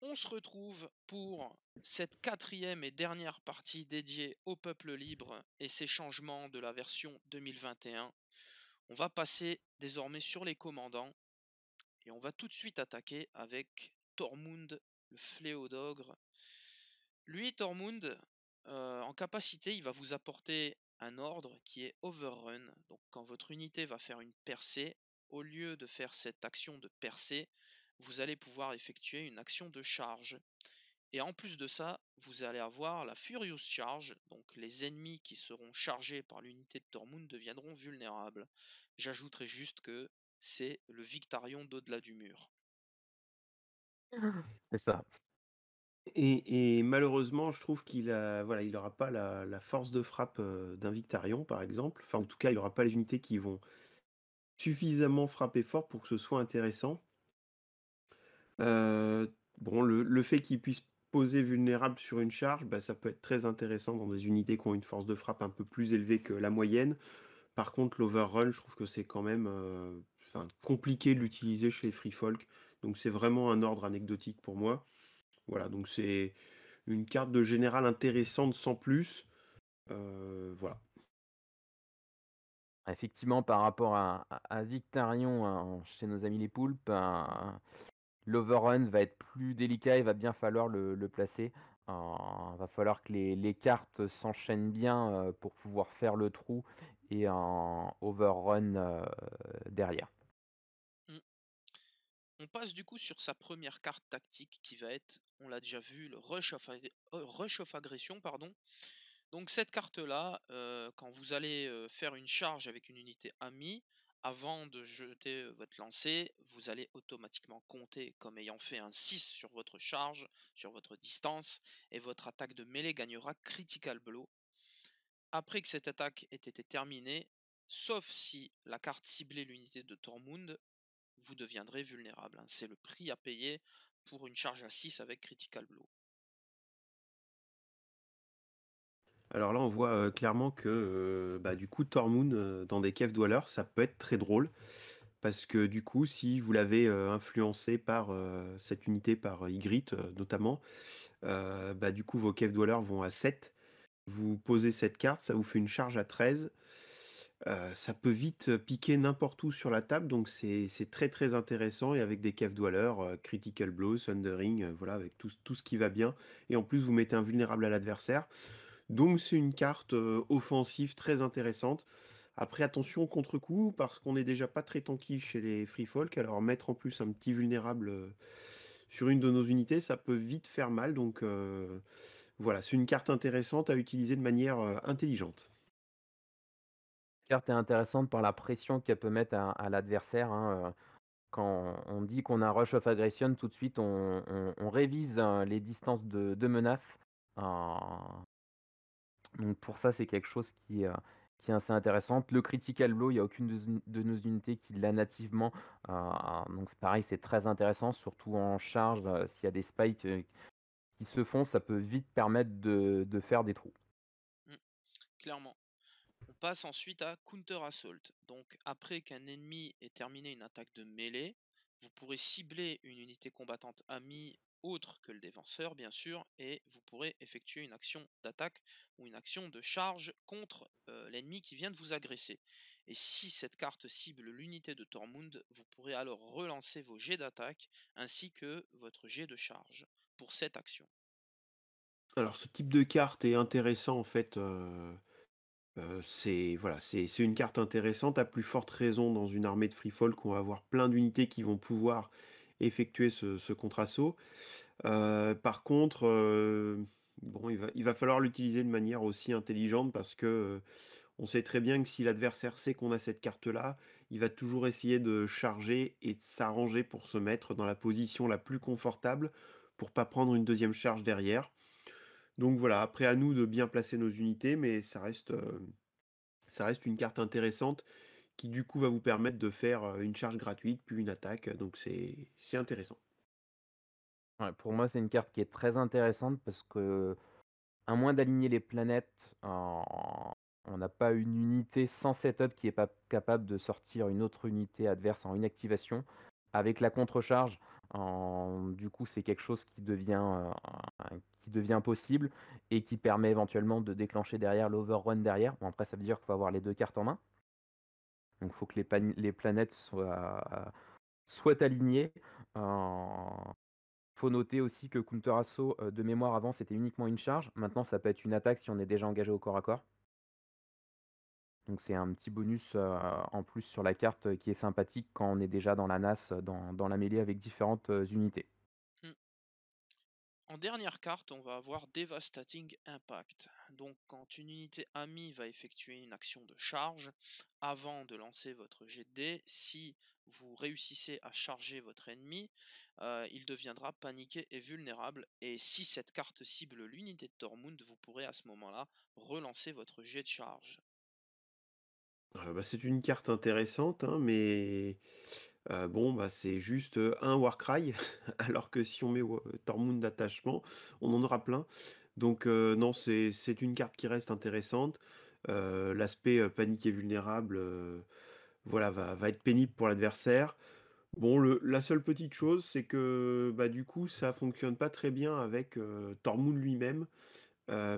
On se retrouve pour cette quatrième et dernière partie dédiée au peuple libre et ses changements de la version 2021. On va passer désormais sur les commandants et on va tout de suite attaquer avec Tormund, le fléau d'ogre. Lui, Tormund, en capacité, il va vous apporter un ordre qui est Overrun. Donc quand votre unité va faire une percée, au lieu de faire cette action de percée, vous allez pouvoir effectuer une action de charge. Et en plus de ça, vous allez avoir la Furious Charge, donc les ennemis qui seront chargés par l'unité de Tormund deviendront vulnérables. J'ajouterai juste que c'est le Victarion d'au-delà du mur. C'est ça. Et malheureusement, je trouve il aura pas la force de frappe, d'un Victarion, par exemple. Enfin, en tout cas, il aura pas les unités qui vont suffisamment frapper fort pour que ce soit intéressant. Bon, le fait qu'il puisse poser vulnérable sur une charge, bah, ça peut être très intéressant dans des unités qui ont une force de frappe un peu plus élevée que la moyenne. Par contre, l'overrun, je trouve que c'est quand même, enfin, compliqué de l'utiliser chez les free folk. Donc c'est vraiment un ordre anecdotique pour moi. Voilà, donc c'est une carte de général intéressante sans plus. Voilà. Effectivement, par rapport à Victarion, chez nos amis les poulpes, l'overrun va être plus délicat, il va bien falloir le placer. Va falloir que les cartes s'enchaînent bien, pour pouvoir faire le trou et un overrun, derrière. Mm. On passe du coup sur sa première carte tactique qui va être, on l'a déjà vu, le Rush of Agression, pardon. Donc cette carte-là, quand vous allez faire une charge avec une unité amie, avant de jeter votre lancer, vous allez automatiquement compter comme ayant fait un 6 sur votre charge, sur votre distance, et votre attaque de mêlée gagnera Critical Blow. Après que cette attaque ait été terminée, sauf si la carte ciblait l'unité de Tormund, vous deviendrez vulnérable, hein. C'est le prix à payer pour une charge à 6 avec Critical Blow. Alors là, on voit clairement que bah, du coup, Tormund dans des Cave Dwellers, ça peut être très drôle. Parce que du coup, si vous l'avez influencé par cette unité, par Ygritte notamment, bah, du coup, vos Cave Dwellers vont à 7. Vous posez cette carte, ça vous fait une charge à 13. Ça peut vite piquer n'importe où sur la table, donc c'est très très intéressant. Et avec des Cave Dwellers, Critical Blow, Sundering, voilà, avec tout ce qui va bien. Et en plus, vous mettez un vulnérable à l'adversaire. Donc c'est une carte offensive très intéressante. Après, attention au contre-coup, parce qu'on n'est déjà pas très tanky chez les free folk, alors mettre en plus un petit vulnérable sur une de nos unités, ça peut vite faire mal. Donc voilà, c'est une carte intéressante à utiliser de manière intelligente. La carte est intéressante par la pression qu'elle peut mettre à l'adversaire, quand on dit qu'on a Rush of Aggression, tout de suite on révise, les distances de menace. Heu, donc pour ça, c'est quelque chose qui est assez intéressant. Le Critical Blow, il y a aucune de nos unités qui l'a nativement, donc c'est pareil, c'est très intéressant, surtout en charge, s'il y a des spikes, qui se font, ça peut vite permettre de faire des trous. Mm, clairement. On passe ensuite à Counter Assault. Donc après qu'un ennemi ait terminé une attaque de mêlée, vous pourrez cibler une unité combattante amie autre que le défenseur, bien sûr, et vous pourrez effectuer une action d'attaque ou une action de charge contre l'ennemi qui vient de vous agresser. Et si cette carte cible l'unité de Tormund, vous pourrez alors relancer vos jets d'attaque ainsi que votre jet de charge pour cette action. Alors ce type de carte est intéressant en fait. C'est voilà, c'est une carte intéressante, à plus forte raison dans une armée de free folk, on va avoir plein d'unités qui vont pouvoir effectuer ce contre-assaut. Par contre, bon, il va falloir l'utiliser de manière aussi intelligente parce que, on sait très bien que si l'adversaire sait qu'on a cette carte-là, il va toujours essayer de charger et de s'arranger pour se mettre dans la position la plus confortable pour pas prendre une deuxième charge derrière. Donc voilà, après à nous de bien placer nos unités, mais ça reste une carte intéressante qui du coup va vous permettre de faire, une charge gratuite, puis une attaque, donc c'est intéressant. Ouais, pour moi, c'est une carte qui est très intéressante parce que à moins d'aligner les planètes, on n'a pas une unité sans setup qui est pas capable de sortir une autre unité adverse en inactivation. Avec la contre-charge, Du coup, c'est quelque chose qui devient possible et qui permet éventuellement de déclencher derrière l'overrun derrière. Bon, après, ça veut dire qu'il faut avoir les 2 cartes en main. Donc il faut que les planètes soient alignées. Faut noter aussi que Counter Assaut, de mémoire avant, c'était uniquement une charge. Maintenant, ça peut être une attaque si on est déjà engagé au corps à corps. Donc c'est un petit bonus, en plus sur la carte, qui est sympathique quand on est déjà dans la NAS, dans la mêlée avec différentes, unités. Hmm. En dernière carte, on va avoir Devastating Impact. Donc quand une unité amie va effectuer une action de charge, avant de lancer votre jet de dés, si vous réussissez à charger votre ennemi, il deviendra paniqué et vulnérable. Et si cette carte cible l'unité de Tormund, vous pourrez à ce moment-là relancer votre jet de charge. C'est une carte intéressante, hein, mais bon, c'est juste, un Warcry, alors que si on met Tormund d'attachement, on en aura plein. Donc non, c'est une carte qui reste intéressante. L'aspect, panique et vulnérable, voilà, va être pénible pour l'adversaire. Bon, la seule petite chose, c'est que, du coup, ça fonctionne pas très bien avec, Tormund lui-même.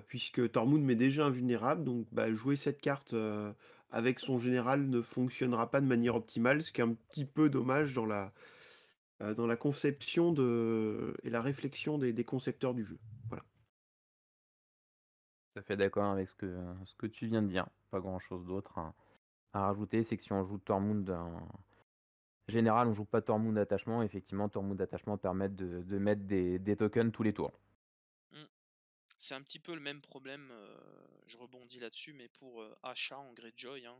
Puisque Tormund met déjà invulnérable, donc jouer cette carte avec son général ne fonctionnera pas de manière optimale, ce qui est un petit peu dommage dans la conception et la réflexion des concepteurs du jeu. Voilà. Tout à fait d'accord avec ce que tu viens de dire. Pas grand-chose d'autre à rajouter. C'est que si on joue Tormund en général, on joue pas Tormund d'attachement. Effectivement, Tormund d'attachement permet de mettre des tokens tous les tours. Hmm. C'est un petit peu le même problème, je rebondis là-dessus, mais pour Asha en Greyjoy, hein.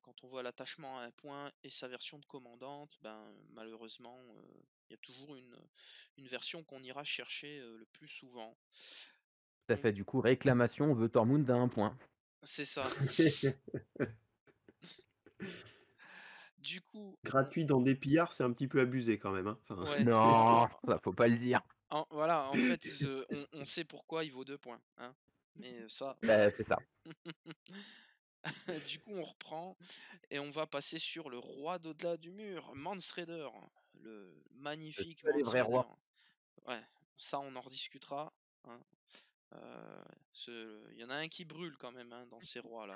Quand on voit l'attachement à un point et sa version de commandante, malheureusement, il y a toujours une version qu'on ira chercher le plus souvent. Tout à On- fait. Du coup, réclamation, on veut Tormund à 1 point. C'est ça. Du coup, Gratuit dans des pillards, c'est un petit peu abusé quand même, hein. Enfin, ouais, Non, ça faut pas le dire. voilà, en fait, on sait pourquoi il vaut 2 points, hein. Mais ça, voilà. C'est ça. Du coup, on reprend et on va passer sur le roi d'au-delà du mur, Mance Raider, le Le magnifique seul et Mance vrai Raider. roi. Ouais, ça on en rediscutera, hein. Il y en a un qui brûle quand même, hein, dans ces rois là.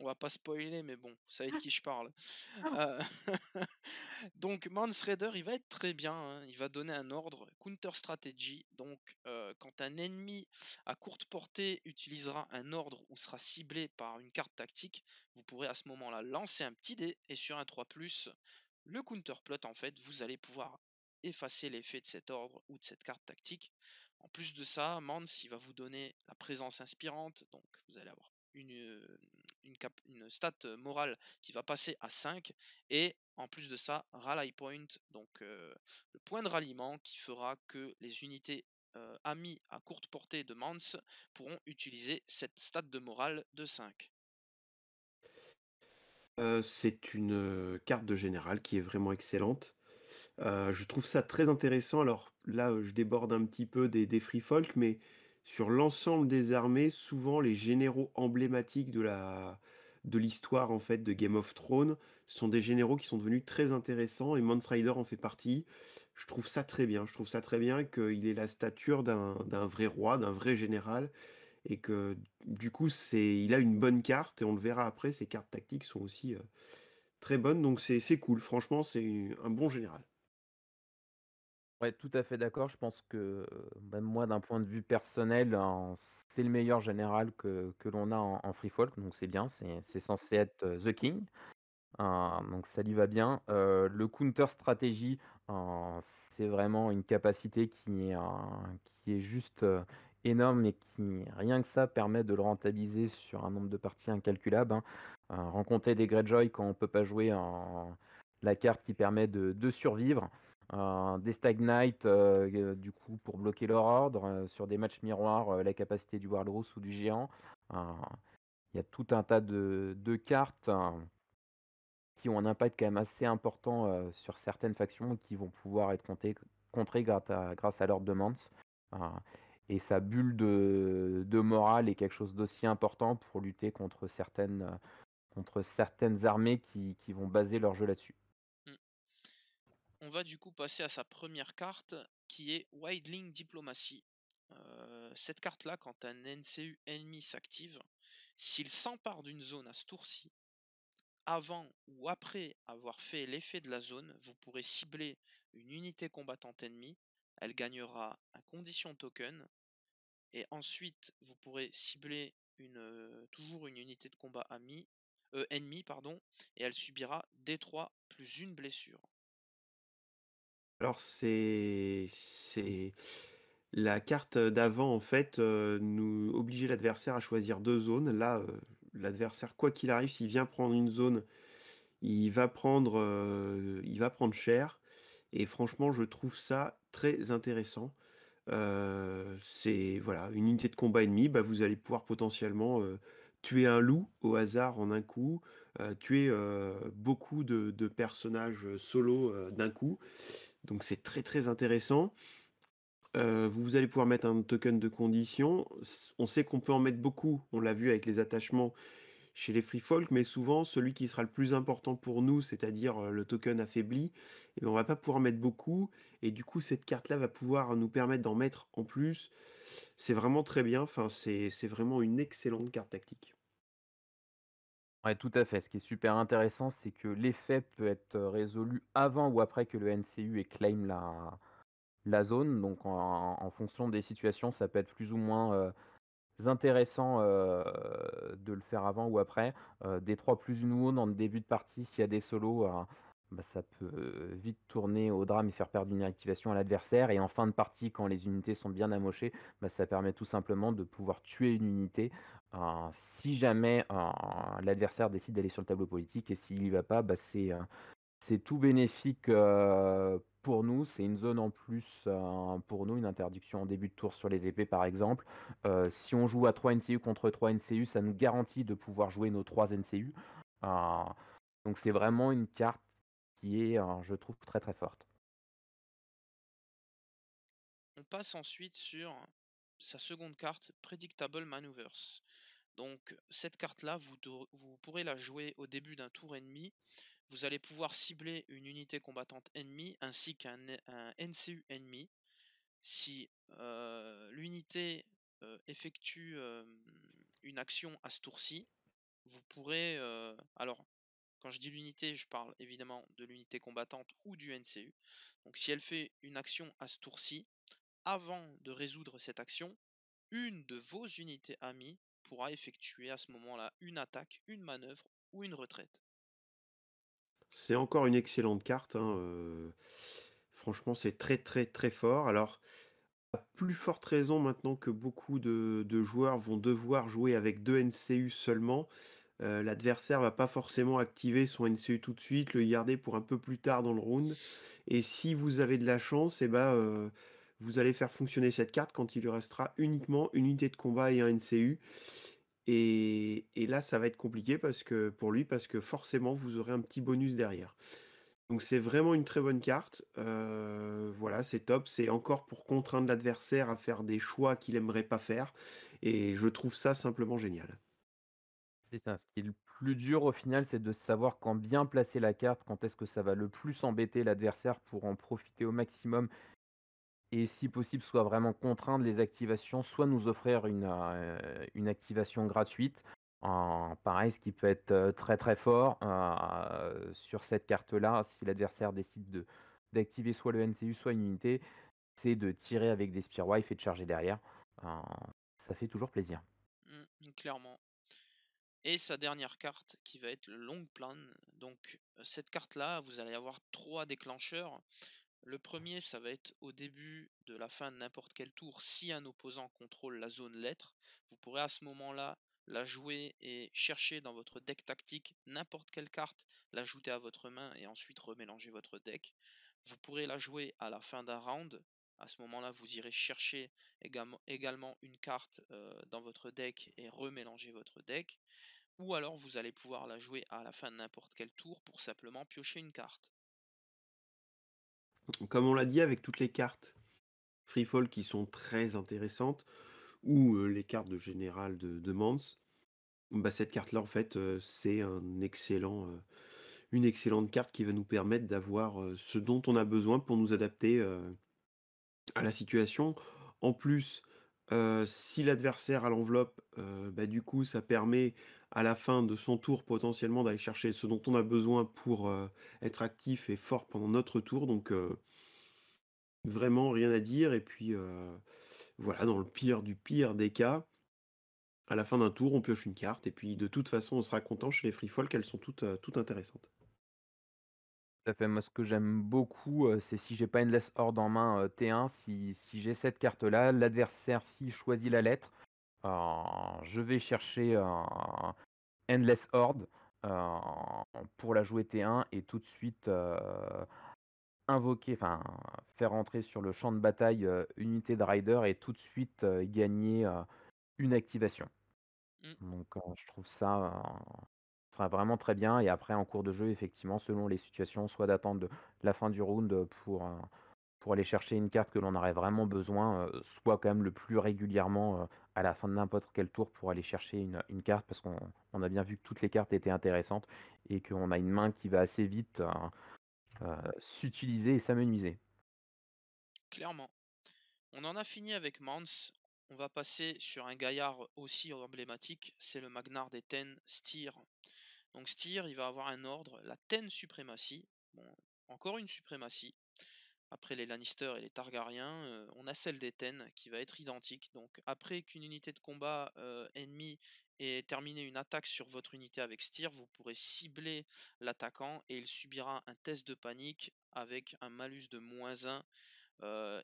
On va pas spoiler, mais bon, vous savez de qui je parle. Euh, Donc Mance Raider, il va être très bien, hein. Il va donner un ordre counter strategy. Donc quand un ennemi à courte portée utilisera un ordre ou sera ciblé par une carte tactique, vous pourrez à ce moment-là lancer un petit dé et sur un 3+, le counter plot, en fait, vous allez pouvoir effacer l'effet de cet ordre ou de cette carte tactique. En plus de ça, Mance, il va vous donner la présence inspirante, donc vous allez avoir une stat morale qui va passer à 5, et en plus de ça, Rally Point, donc le point de ralliement qui fera que les unités amies à courte portée de Mance pourront utiliser cette stat de morale de 5. c'est une carte de général qui est vraiment excellente. Je trouve ça très intéressant. Alors là, je déborde un petit peu des free folk, mais sur l'ensemble des armées, souvent les généraux emblématiques de l'histoire en fait de Game of Thrones sont des généraux qui sont devenus très intéressants et Mance Rider en fait partie. Je trouve ça très bien. Je trouve ça très bien qu'il ait la stature d'un vrai roi, d'un vrai général et que du coup il a une bonne carte et on le verra après. Ses cartes tactiques sont aussi très bonnes, donc c'est cool. Franchement, c'est un bon général. Ouais, tout à fait d'accord. Je pense que, même moi, d'un point de vue personnel, c'est le meilleur général que l'on a en free folk, donc c'est bien, c'est censé être, the king, donc ça lui va bien. Le counter stratégie, heu, c'est vraiment une capacité qui est juste, énorme et qui, rien que ça, permet de le rentabiliser sur un nombre de parties incalculable, hein. Rencontrer des Greyjoy quand on peut pas jouer en la carte qui permet de survivre, des Stag Knight, du coup pour bloquer leur ordre, sur des matchs miroirs, la capacité du Walrus ou du géant. Heu, il y a tout un tas de cartes, qui ont un impact quand même assez important, sur certaines factions et qui vont pouvoir être contrées grâce à l'ordre de Mance. Heu et sa bulle de morale est quelque chose d'aussi important pour lutter contre certaines armées qui vont baser leur jeu là-dessus. Mm. On va du coup passer à sa première carte qui est Wildling Diplomacy. Cette carte-là, quand un NCU ennemi s'active, s'il s'empare d'une zone à ce tour-ci, avant ou après avoir fait l'effet de la zone, vous pourrez cibler une unité combattante ennemie. Elle gagnera un condition token. Et ensuite, vous pourrez cibler toujours une unité de combat ennemie, pardon, et elle subira D3 plus une blessure. Alors c'est la carte d'avant en fait, nous obligeait l'adversaire à choisir 2 zones. Là, l'adversaire quoi qu'il arrive, s'il vient prendre une zone, il va prendre cher et franchement je trouve ça très intéressant. C'est voilà, une unité de combat ennemie, bah, vous allez pouvoir potentiellement, tuer un loup au hasard en un coup, tuer, beaucoup de personnages, solo, d'un coup. Donc c'est très, très intéressant. Vous allez pouvoir mettre un token de condition. On sait qu'on peut en mettre beaucoup, on l'a vu avec les attachements chez les free folk, mais souvent celui qui sera le plus important pour nous, c'est-à-dire, le token affaibli, et ben, on va pas pouvoir mettre beaucoup et du coup cette carte-là va pouvoir nous permettre d'en mettre en plus. C'est vraiment très bien, enfin c'est vraiment une excellente carte tactique. Ouais, tout à fait. Ce qui est super intéressant, c'est que l'effet peut être résolu avant ou après que le NCU ait claim la zone. Donc en fonction des situations, ça peut être plus ou moins intéressant de le faire avant ou après. Des 3 plus une wound en début de partie, s'il y a des solos, bah, ça peut vite tourner au drame et faire perdre une activation à l'adversaire. Et en fin de partie, quand les unités sont bien amochées, bah, ça permet tout simplement de pouvoir tuer une unité si jamais l'adversaire décide d'aller sur le tableau politique. Et s'il y va pas, bah, c'est tout bénéfique, pour nous. C'est une zone en plus, pour nous, une interdiction en début de tour sur les épées, par exemple. Si on joue à 3 NCU contre 3 NCU, ça nous garantit de pouvoir jouer nos 3 NCU. Heu, donc c'est vraiment une carte qui est, je trouve très, très forte. On passe ensuite sur sa seconde carte, Predictable Maneuvers. Donc cette carte-là, vous pourrez la jouer au début d'un tour ennemi. Vous allez pouvoir cibler une unité combattante ennemie ainsi qu'un NCU ennemi. Si l'unité effectue une action à ce tour-ci, vous pourrez... alors, quand je dis l'unité, je parle évidemment de l'unité combattante ou du NCU. Donc si elle fait une action à ce tour-ci, avant de résoudre cette action, une de vos unités amies pourra effectuer à ce moment-là une attaque, une manœuvre ou une retraite. C'est encore une excellente carte, hein, franchement c'est très, très, très fort. Alors, à plus forte raison maintenant que beaucoup de joueurs vont devoir jouer avec 2 NCU seulement, l'adversaire va pas forcément activer son NCU tout de suite, le garder pour un peu plus tard dans le round et si vous avez de la chance et bah, vous allez faire fonctionner cette carte quand il lui restera uniquement une unité de combat et un NCU et là, ça va être compliqué parce que pour lui, parce que forcément, vous aurez un petit bonus derrière. Donc c'est vraiment une très bonne carte, voilà, c'est top. C'est encore pour contraindre l'adversaire à faire des choix qu'il aimerait pas faire et je trouve ça simplement génial. C'est ça, ce qui est le plus dur au final, c'est de savoir quand bien placer la carte, quand est-ce que ça va le plus embêter l'adversaire pour en profiter au maximum et si possible, soit vraiment contraindre les activations, soit nous offrir une activation gratuite. Pareil, ce qui peut être, très, très fort, sur cette carte-là, si l'adversaire décide d'activer soit le NCU, soit une unité, c'est de tirer avec des Spearwife et de charger derrière. Heu, Ça fait toujours plaisir. Clairement. Et sa dernière carte qui va être le long plan. Donc cette carte-là, vous allez avoir trois déclencheurs. Le premier, ça va être au début de la fin de n'importe quel tour, si un opposant contrôle la zone lettre. Vous pourrez à ce moment-là la jouer et chercher dans votre deck tactique n'importe quelle carte, l'ajouter à votre main et ensuite remélanger votre deck. Vous pourrez la jouer à la fin d'un round. À ce moment-là, vous irez chercher également une carte dans votre deck et remélanger votre deck. Ou alors vous allez pouvoir la jouer à la fin de n'importe quel tour pour simplement piocher une carte. Comme on l'a dit avec toutes les cartes Freefall qui sont très intéressantes ou, les cartes de général de Mans, bah, cette carte-là en fait, c'est une excellente carte qui va nous permettre d'avoir, ce dont on a besoin pour nous adapter, à la situation. En plus, si l'adversaire a l'enveloppe, bah, du coup, ça permet à la fin de son tour potentiellement d'aller chercher ce dont on a besoin pour, être actif et fort pendant notre tour donc vraiment rien à dire et puis, voilà, dans le pire du pire des cas, à la fin d'un tour, on pioche une carte et puis de toute façon, on sera content chez les free folk, elles sont toutes intéressantes. Tout à fait. Moi, ce que j'aime beaucoup, c'est si j'ai pas Endless Horde en main, T1, si j'ai cette carte-là, l'adversaire, s'il choisit la lettre, heu, je vais chercher un Endless Horde, heu, pour la jouer T1 et tout de suite, invoquer, enfin, faire entrer sur le champ de bataille, une unité de rider et tout de suite, gagner, une activation. Mmh, Donc, je trouve ça, sera vraiment très bien et après en cours de jeu, effectivement, selon les situations, soit d'attendre de la fin du round, pour aller chercher une carte que l'on aurait vraiment besoin, soit quand même le plus régulièrement, à la fin de n'importe quel tour pour aller chercher une carte parce qu'on a bien vu que toutes les cartes étaient intéressantes et qu'on a une main qui va assez vite, s'utiliser et s'amenuiser. clairement. On en a fini avec Mans. On va passer sur un gaillard aussi emblématique, c'est le Magnar des Ten, Styr. Donc Styr, il va avoir un ordre, la Ten suprématie. Bon, encore une suprématie. Après les Lannister et les Targaryens, on a celle des Ten qui va être identique. Donc après qu'une unité de combat ennemie ait terminé une attaque sur votre unité avec Styr, vous pourrez cibler l'attaquant et il subira un test de panique avec un malus de -1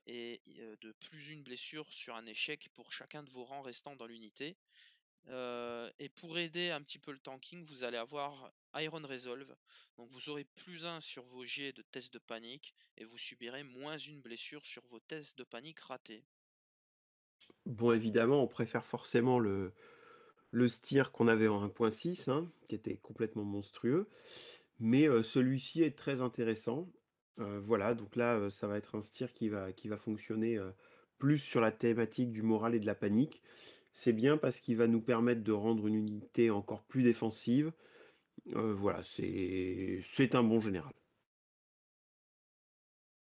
et de +1 blessure sur un échec pour chacun de vos rangs restants dans l'unité. Et pour aider un petit peu le tanking, vous allez avoir Iron Resolve. Donc vous aurez +1 sur vos jets de test de panique et vous subirez -1 blessure sur vos tests de panique ratés. Bon, évidemment, on préfère forcément le Styr qu'on avait en 1.6, hein, qui était complètement monstrueux, mais celui-ci est très intéressant. Voilà, donc là, ça va être un Styr qui va fonctionner, plus sur la thématique du moral et de la panique. C'est bien parce qu'il va nous permettre de rendre une unité encore plus défensive. Voilà, c'est un bon général.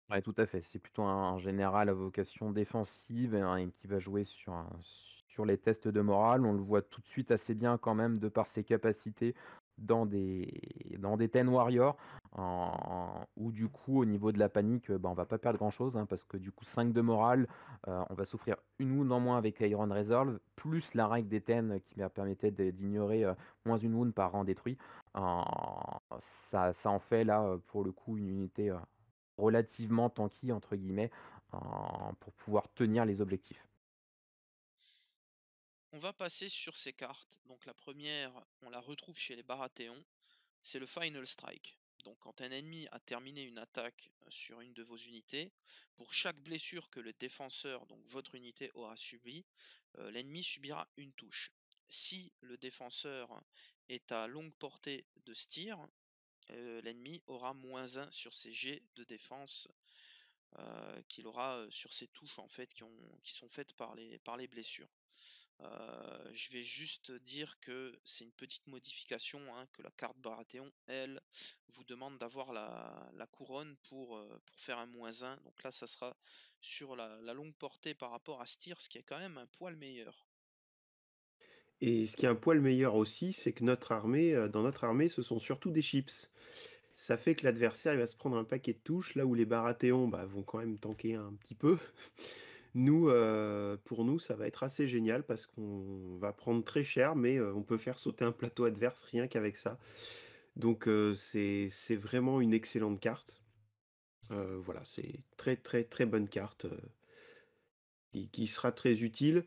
Ouais, tout à fait. C'est plutôt un général à vocation défensive et qui va jouer sur les tests de morale. On le voit tout de suite assez bien quand même de par ses capacités dans des Ten Warriors, où du coup au niveau de la panique, bah, on va pas perdre grand-chose, hein, parce que du coup 5 de morale, on va souffrir une wound en moins avec Iron Resolve, plus la règle des Ten qui permettait d'ignorer, moins une wound par rang détruit. Heu, ça en fait là, pour le coup une unité, relativement «tanky» entre guillemets, pour pouvoir tenir les objectifs. On va passer sur ces cartes. Donc la première, on la retrouve chez les Baratheons, c'est le Final Strike. Donc quand un ennemi a terminé une attaque sur une de vos unités, pour chaque blessure que le défenseur, donc votre unité, aura subi, l'ennemi subira une touche. Si le défenseur est à longue portée de Styr, l'ennemi aura -1 sur ses jets de défense qu'il aura sur ses touches en fait qui sont faites par les blessures. Je vais juste dire que c'est une petite modification, hein, que la carte Baratheon, elle, vous demande d'avoir la couronne pour faire un -1. Donc là, ça sera sur la longue portée par rapport à Styr, ce qui est quand même un poil meilleur. Et ce qui est un poil meilleur aussi, c'est que notre armée, dans notre armée, ce sont surtout des chips. Ça fait que l'adversaire, il va se prendre un paquet de touches, là où les Baratheons, bah, vont quand même tanker un petit peu. Nous, pour nous, ça va être assez génial parce qu'on va prendre très cher, mais on peut faire sauter un plateau adverse rien qu'avec ça. Donc c'est vraiment une excellente carte. Voilà, c'est très, très, très bonne carte, qui sera très utile,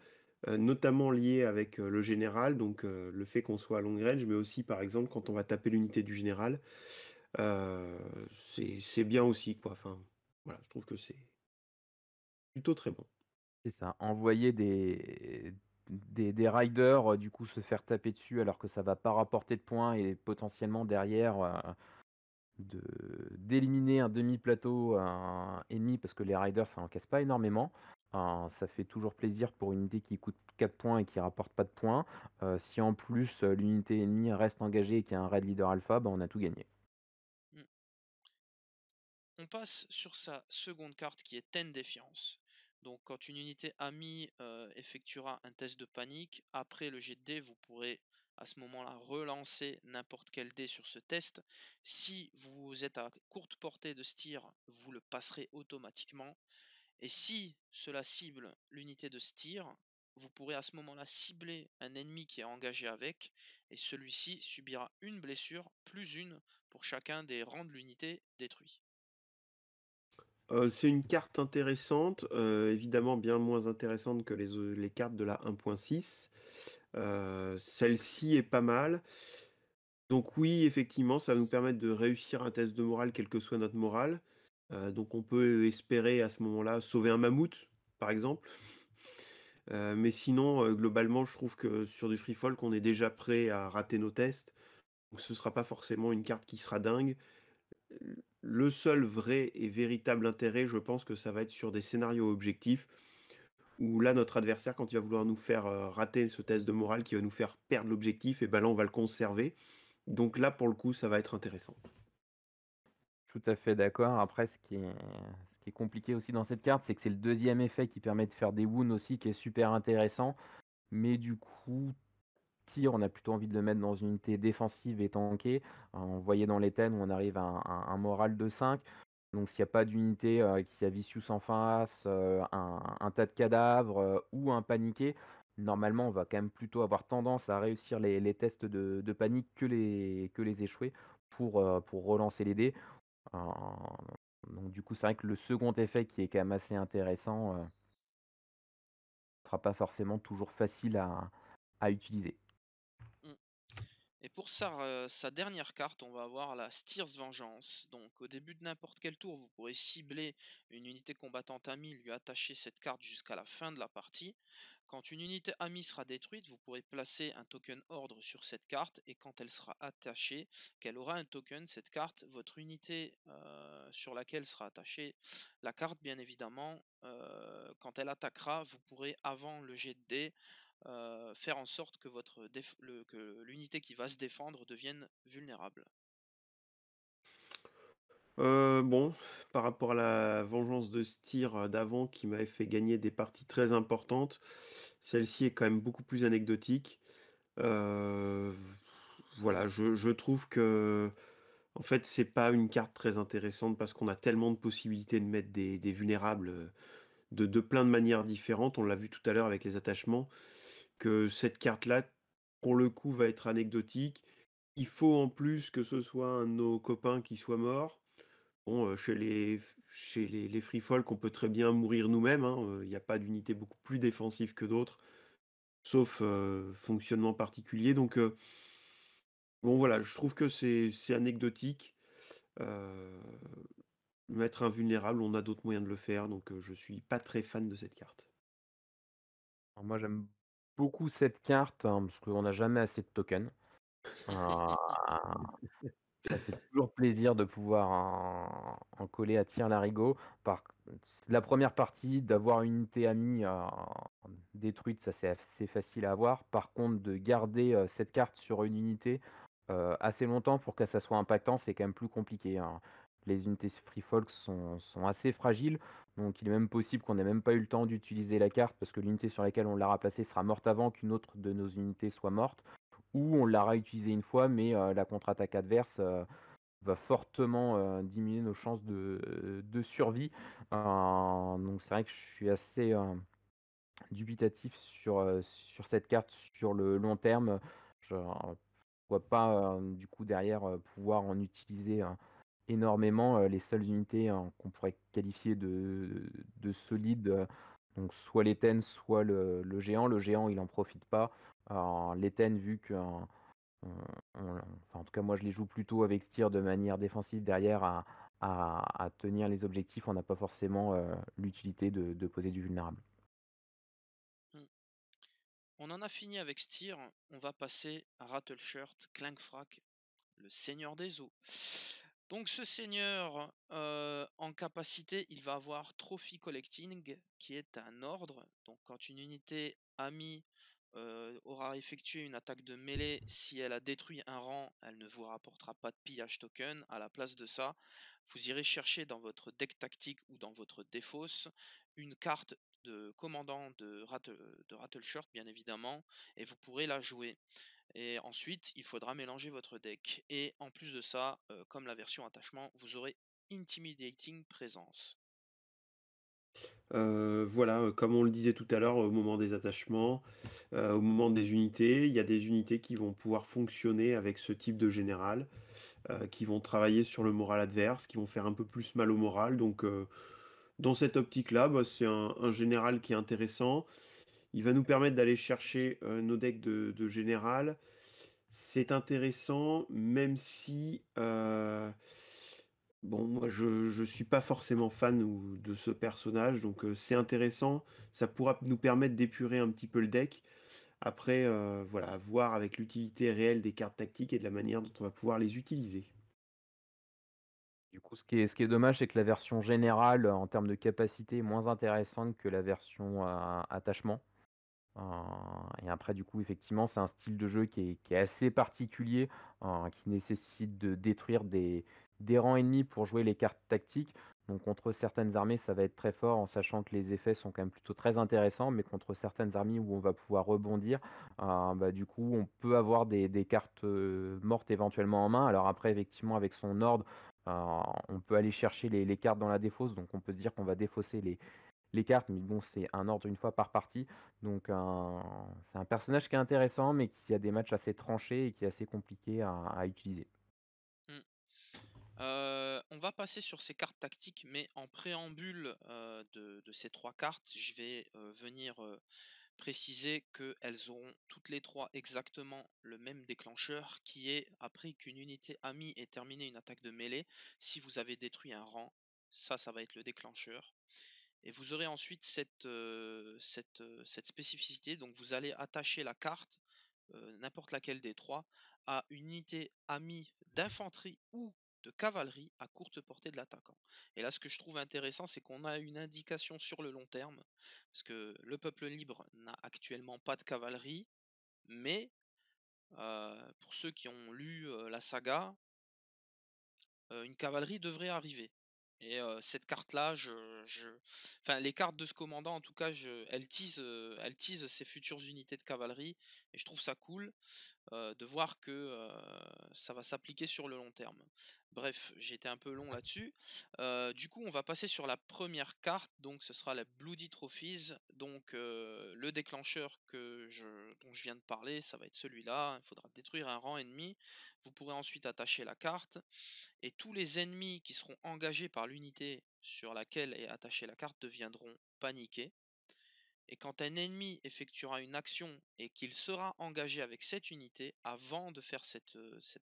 notamment liée avec, le général, donc le fait qu'on soit à long range, mais aussi, par exemple, quand on va taper l'unité du général, heu, c'est bien aussi, quoi. Enfin, voilà, je trouve que c'est plutôt très bon. C'est ça, envoyer des riders, du coup se faire taper dessus alors que ça va pas rapporter de points et potentiellement derrière, de d'éliminer un demi-plateau, ennemi parce que les riders ça encaisse pas énormément. Ça fait toujours plaisir pour une unité qui coûte 4 points et qui rapporte pas de points. Si en plus, l'unité ennemie reste engagée et qu'il y a un raid leader alpha, bah, on a tout gagné. On passe sur sa seconde carte qui est Ten Défiance. Donc quand une unité amie effectuera un test de panique, après le jet de dés, vous pourrez à ce moment-là relancer n'importe quel dé sur ce test. Si vous êtes à courte portée de ce tir, vous le passerez automatiquement. Et si cela cible l'unité de ce tir, vous pourrez à ce moment-là cibler un ennemi qui est engagé avec, et celui-ci subira une blessure plus une pour chacun des rangs de l'unité détruits. C'est une carte intéressante, évidemment bien moins intéressante que les cartes de la 1.6. Celle-ci est pas mal. Donc oui, effectivement, ça va nous permettre de réussir un test de morale, quelle que soit notre morale. Donc on peut espérer à ce moment-là sauver un mammouth, par exemple. Mais sinon, globalement, je trouve que sur du free folk, on est déjà prêt à rater nos tests. Donc ce sera pas forcément une carte qui sera dingue. Le seul vrai et véritable intérêt, je pense que ça va être sur des scénarios objectifs, où là, notre adversaire, quand il va vouloir nous faire rater ce test de morale, qui va nous faire perdre l'objectif, et ben là, on va le conserver. Donc là, pour le coup, ça va être intéressant. Tout à fait d'accord. Après, ce qui est compliqué aussi dans cette carte, c'est que c'est le deuxième effet qui permet de faire des wounds aussi, qui est super intéressant. Mais du coup, tir, on a plutôt envie de le mettre dans une unité défensive et tankée. On voyait dans les thèmes où on arrive à un moral de 5. Donc s'il n'y a pas d'unité qui a Vicious en face, un tas de cadavres ou un paniqué, normalement on va quand même plutôt avoir tendance à réussir les tests de panique que les échouer pour relancer les dés. Euh, donc du coup c'est vrai que le second effet qui est quand même assez intéressant ne sera pas forcément toujours facile à utiliser. Mm. Et pour sa dernière carte, on va avoir la Styr's Vengeance. Donc au début de n'importe quel tour, vous pourrez cibler une unité combattante amie, lui attacher cette carte jusqu'à la fin de la partie. Quand une unité amie sera détruite, vous pourrez placer un token ordre sur cette carte, et quand elle sera attachée, qu'elle aura un token, cette carte, votre unité sur laquelle sera attachée la carte, bien évidemment, quand elle attaquera, vous pourrez, avant le jet de dés, faire en sorte que que l'unité qui va se défendre devienne vulnérable. Bon, par rapport à la vengeance de Styr d'avant qui m'avait fait gagner des parties très importantes, celle-ci est quand même beaucoup plus anecdotique. Heu, voilà, je trouve que en fait, c'est pas une carte très intéressante parce qu'on a tellement de possibilités de mettre des vulnérables, de plein de manières différentes. On l'a vu tout à l'heure avec les attachements, que cette carte-là, pour le coup, va être anecdotique. Il faut en plus que ce soit un de nos copains qui soit mort. Bon, chez les free folk, on peut très bien mourir nous-mêmes, hein, il y a pas d'unité beaucoup plus défensive que d'autres, sauf, fonctionnement particulier donc bon voilà, je trouve que c'est anecdotique. Heu, Mettre invulnérable, on a d'autres moyens de le faire donc je suis pas très fan de cette carte. Alors moi j'aime beaucoup cette carte, parce qu'on n'a jamais assez de tokens. Heu, Ça fait toujours plaisir de pouvoir en coller à tire-larigot. La première partie, d'avoir une unité amie, détruite, ça c'est assez facile à avoir. Par contre, de garder, cette carte sur une unité, assez longtemps pour que ça soit impactant, c'est quand même plus compliqué, hein. Les unités Free Folk sont assez fragiles, donc il est même possible qu'on n'ait même pas eu le temps d'utiliser la carte parce que l'unité sur laquelle on l'a placée sera morte avant qu'une autre de nos unités soit morte. Ou on l'aura utilisé une fois, mais la contre-attaque adverse, va fortement, diminuer nos chances de survie. Donc c'est vrai que je suis assez, dubitatif sur cette carte sur le long terme. Je vois pas, du coup derrière, pouvoir en utiliser, énormément. Les seules unités, qu'on pourrait qualifier de solides, donc soit l'Éthenne, soit le géant. Le géant, il en profite pas. L'Éthenne, vu que enfin, en tout cas, moi, je les joue plutôt avec Styr de manière défensive derrière à tenir les objectifs. On n'a pas forcément l'utilité de poser du vulnérable. Mm. On en a fini avec Styr, on va passer à Rattleshirt Clankfrack, le seigneur des eaux. Donc ce seigneur, en capacité, il va avoir Trophy Collecting, qui est un ordre. Donc quand une unité amie aura effectué une attaque de mêlée. Si elle a détruit un rang, elle ne vous rapportera pas de pillage token. À la place de ça, vous irez chercher dans votre deck tactique ou dans votre défausse une carte de commandant de Rattleshirt, bien évidemment, et vous pourrez la jouer. Et ensuite, il faudra mélanger votre deck. Et en plus de ça, comme la version attachement, vous aurez Intimidating Presence. Voilà, comme on le disait tout à l'heure, au moment des attachements, au moment des unités, il y a des unités qui vont pouvoir fonctionner avec ce type de général, qui vont travailler sur le moral adverse, qui vont faire un peu plus mal au moral. Donc, dans cette optique-là, bah, c'est un général qui est intéressant. Il va nous permettre d'aller chercher nos decks de général. C'est intéressant, même si bon, moi je suis pas forcément fan de ce personnage, donc c'est intéressant. Ça pourra nous permettre d'épurer un petit peu le deck. Après, voilà, à voir avec l'utilité réelle des cartes tactiques et de la manière dont on va pouvoir les utiliser. Du coup, ce qui est dommage, c'est que la version générale, en termes de capacité, est moins intéressante que la version, attachement. Heu et après du coup, effectivement, c'est un style de jeu qui est assez particulier, qui nécessite de détruire des rangs ennemis pour jouer les cartes tactiques. Donc contre certaines armées, ça va être très fort en sachant que les effets sont quand même plutôt très intéressants, mais contre certaines armées où on va pouvoir rebondir, bah, du coup, on peut avoir des cartes, mortes éventuellement en main. Alors après, effectivement, avec son ordre, heu, on peut aller chercher les cartes dans la défausse, donc on peut dire qu'on va défausser les cartes, mais bon, c'est un ordre une fois par partie. Donc c'est un personnage qui est intéressant, mais qui a des matchs assez tranchés et qui est assez compliqué à utiliser. Hmm. On va passer sur ces cartes tactiques, mais en préambule de ces trois cartes, je vais venir préciser qu'elles auront toutes les trois exactement le même déclencheur, qui est après qu'une unité amie ait terminé une attaque de mêlée, si vous avez détruit un rang, ça va être le déclencheur. Et vous aurez ensuite cette spécificité, donc vous allez attacher la carte, n'importe laquelle des trois, à une unité amie d'infanterie ou de cavalerie à courte portée de l'attaquant. Et là, ce que je trouve intéressant, c'est qu'on a une indication sur le long terme, parce que le peuple libre n'a actuellement pas de cavalerie, mais pour ceux qui ont lu la saga, une cavalerie devrait arriver. Et cette carte-là, enfin les cartes de ce commandant, en tout cas, elles teasent ces futures unités de cavalerie, et je trouve ça cool de voir que ça va s'appliquer sur le long terme. Bref, j'ai été un peu long là-dessus. Du coup, on va passer sur la première carte, donc ce sera la Bloody Trophies. Donc le déclencheur dont je viens de parler, ça va être celui-là. Il faudra détruire un rang ennemi. Vous pourrez ensuite attacher la carte, et tous les ennemis qui seront engagés par l'unité sur laquelle est attachée la carte deviendront paniqués. Et quand un ennemi effectuera une action et qu'il sera engagé avec cette unité, avant de faire cette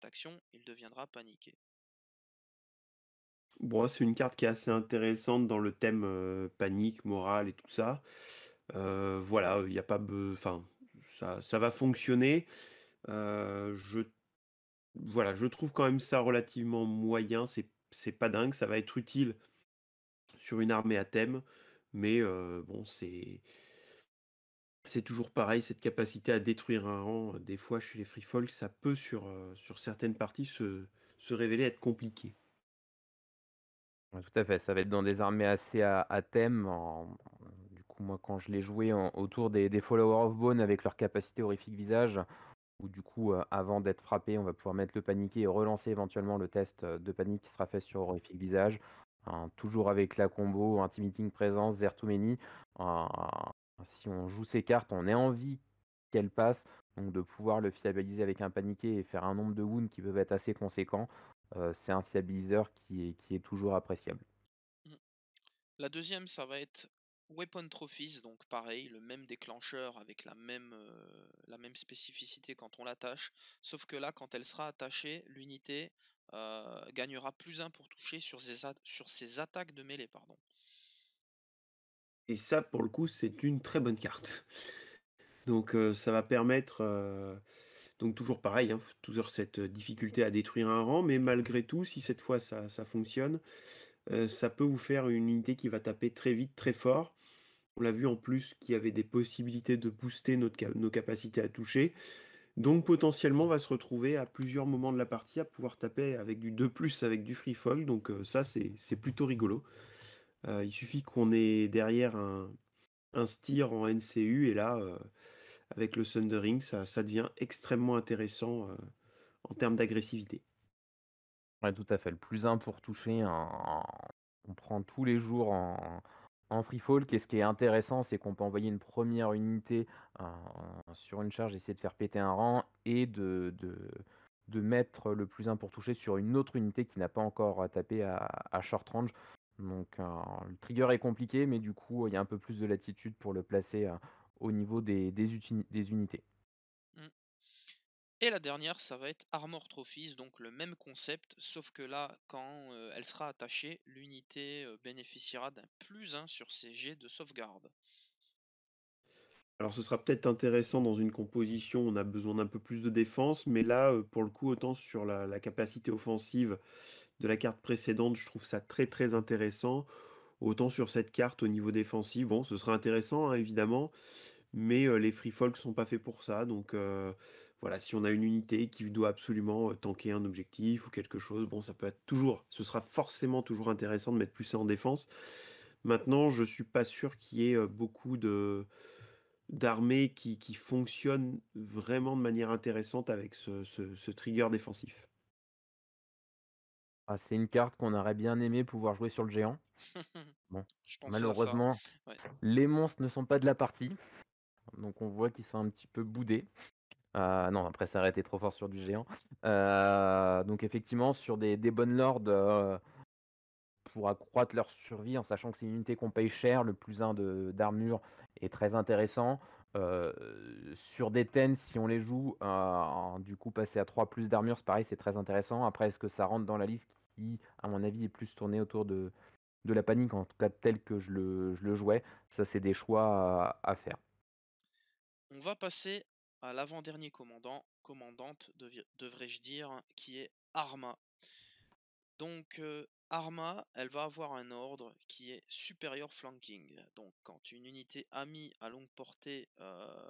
action, il deviendra paniqué. Bon, c'est une carte qui est assez intéressante dans le thème panique, morale et tout ça. Voilà, il y a pas enfin, ça va fonctionner. Je Voilà, je trouve quand même ça relativement moyen. C'est pas dingue, ça va être utile sur une armée à thème, mais bon, c'est toujours pareil, cette capacité à détruire un rang, des fois chez les free folk, ça peut sur certaines parties se révéler être compliqué. Ouais, tout à fait, ça va être dans des armées assez à thème. Du coup, moi, quand je l'ai joué autour des Followers of Bone avec leur capacité horrifique visage, où du coup, avant d'être frappé, on va pouvoir mettre le paniqué et relancer éventuellement le test de panique qui sera fait sur horrifique visage. Toujours avec la combo Intimidating Presence, There Too Many. Euh, Si on joue ces cartes, on a envie qu'elles passent, donc de pouvoir le fiabiliser avec un paniqué et faire un nombre de wounds qui peuvent être assez conséquents, c'est un fiabiliseur qui est toujours appréciable. Mm. La deuxième, ça va être Weapon Trophies, donc pareil, le même déclencheur avec la même spécificité quand on l'attache, sauf que là, quand elle sera attachée, l'unité gagnera +1 pour toucher sur ses attaques de mêlée, pardon. Et ça, pour le coup, c'est une très bonne carte. Donc ça va permettre, donc toujours pareil, hein, toujours cette difficulté à détruire un rang, mais malgré tout, si cette fois ça fonctionne, ça peut vous faire une unité qui va taper très vite, très fort. On l'a vu en plus qu'il y avait des possibilités de booster nos capacités à toucher. Donc potentiellement, on va se retrouver à plusieurs moments de la partie à pouvoir taper avec du 2+, avec du free fall. Donc ça, c'est plutôt rigolo. Il suffit qu'on ait derrière un Steer en NCU et là, avec le Thundering, ça devient extrêmement intéressant en termes d'agressivité. Ouais, tout à fait. Le plus un pour toucher, on prend tous les jours en free fall. Ce qui est intéressant, c'est qu'on peut envoyer une première unité sur une charge, essayer de faire péter un rang et de mettre le plus un pour toucher sur une autre unité qui n'a pas encore tapé à short range. Donc le trigger est compliqué, mais du coup, il y a un peu plus de latitude pour le placer au niveau des unités. Mm. Et la dernière, ça va être Armor Trophies, donc le même concept, sauf que là, quand elle sera attachée, l'unité bénéficiera d'un +1 sur ses jets de sauvegarde. Alors ce sera peut-être intéressant dans une composition, on a besoin d'un peu plus de défense, mais là, pour le coup, autant sur la capacité offensive de la carte précédente, je trouve ça très très intéressant. Autant sur cette carte au niveau défensif, bon, ce sera intéressant, hein, évidemment, mais les free folk sont pas faits pour ça. Donc voilà, si on a une unité qui doit absolument tanker un objectif ou quelque chose, bon, ça peut être toujours, ce sera forcément toujours intéressant de mettre plus ça en défense. Maintenant, je suis pas sûr qu'il y ait beaucoup d'armées qui fonctionnent vraiment de manière intéressante avec ce trigger défensif. Ah, c'est une carte qu'on aurait bien aimé pouvoir jouer sur le géant. Bon, Je pensais à ça. malheureusement, Ouais. les monstres ne sont pas de la partie, donc on voit qu'ils sont un petit peu boudés. Non, après ça aurait été trop fort sur du géant. Donc effectivement, sur des bonnes lords, pour accroître leur survie, en sachant que c'est une unité qu'on paye cher, le +1 d'armure est très intéressant. Sur des TEN, si on les joue, du coup passer à 3 plus d'armure, c'est pareil, c'est très intéressant. Après, est-ce que ça rentre dans la liste qui, à mon avis, est plus tournée autour de la panique, en tout cas tel que je le jouais? Ça, c'est des choix à faire. On va passer à l'avant-dernier commandant, commandante, devrais-je dire, qui est Arma. Donc Arma, elle va avoir un ordre qui est supérieur flanking. Donc quand une unité amie à longue portée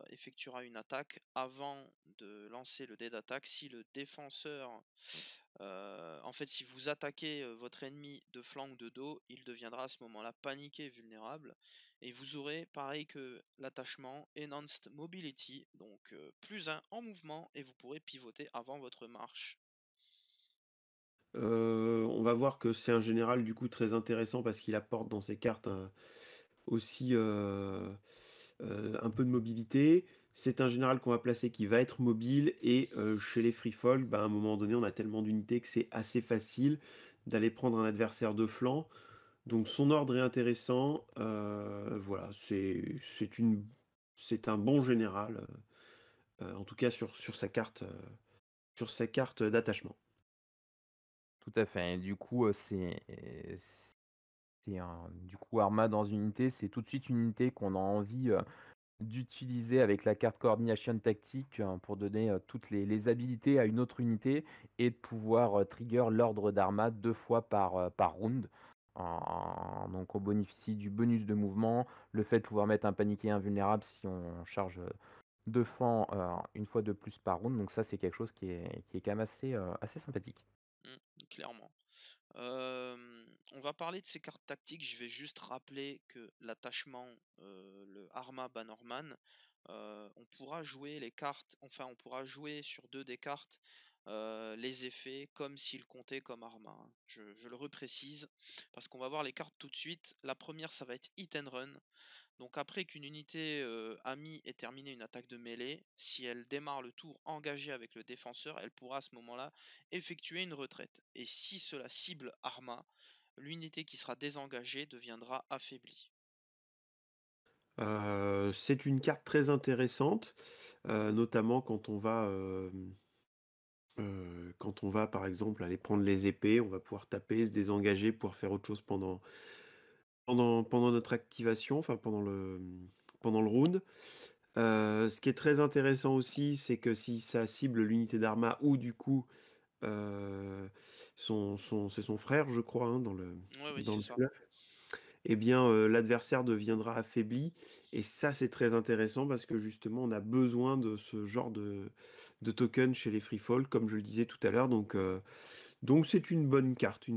effectuera une attaque, avant de lancer le dé d'attaque, si le défenseur, en fait si vous attaquez votre ennemi de flanc ou de dos, il deviendra à ce moment-là paniqué et vulnérable. Et vous aurez, pareil que l'attachement, Enhanced Mobility, donc +1 en mouvement, et vous pourrez pivoter avant votre marche. On va voir que c'est un général du coup très intéressant parce qu'il apporte dans ses cartes aussi un peu de mobilité. C'est un général qu'on va placer qui va être mobile et chez les free folk, bah, à un moment donné, on a tellement d'unités que c'est assez facile d'aller prendre un adversaire de flanc. Donc son ordre est intéressant. Voilà, c'est un bon général, en tout cas sur sa carte d'attachement. Tout à fait et du coup, c'est un du coup Arma dans une unité, c'est tout de suite une unité qu'on a envie, d'utiliser avec la carte coordination tactique, pour donner, toutes les habilités à une autre unité et de pouvoir, trigger l'ordre d'Arma 2 fois par round. Donc on bénéficie du bonus de mouvement, le fait de pouvoir mettre un paniqué invulnérable si on charge, 2 flancs, 1 fois de plus par round, donc ça c'est quelque chose qui est quand même assez sympathique. Clairement. On va parler de ces cartes tactiques. Je vais juste rappeler que l'attachement, le Arma Bannerman, on pourra jouer les cartes, enfin on pourra jouer sur deux des cartes les effets comme s'ils comptaient comme Arma, hein. Je le reprécise parce qu'on va voir les cartes tout de suite. La première, ça va être Hit and Run. Donc après qu'une unité amie ait terminé une attaque de mêlée, si elle démarre le tour engagé avec le défenseur, elle pourra à ce moment-là effectuer une retraite. Et si cela cible Arma, l'unité qui sera désengagée deviendra affaiblie. C'est une carte très intéressante, notamment quand on va, par exemple, aller prendre les épées, on va pouvoir taper, se désengager, pouvoir faire autre chose pendant notre activation, enfin pendant le round. Ce qui est très intéressant aussi, c'est que si ça cible l'unité d'Arma ou du coup, c'est son frère, je crois, hein, Ouais, oui, dans c'est le ça. fluff. eh bien, l'adversaire deviendra affaibli et ça, c'est très intéressant parce que justement, on a besoin de ce genre de token chez les free fall, comme je le disais tout à l'heure, donc c'est une bonne carte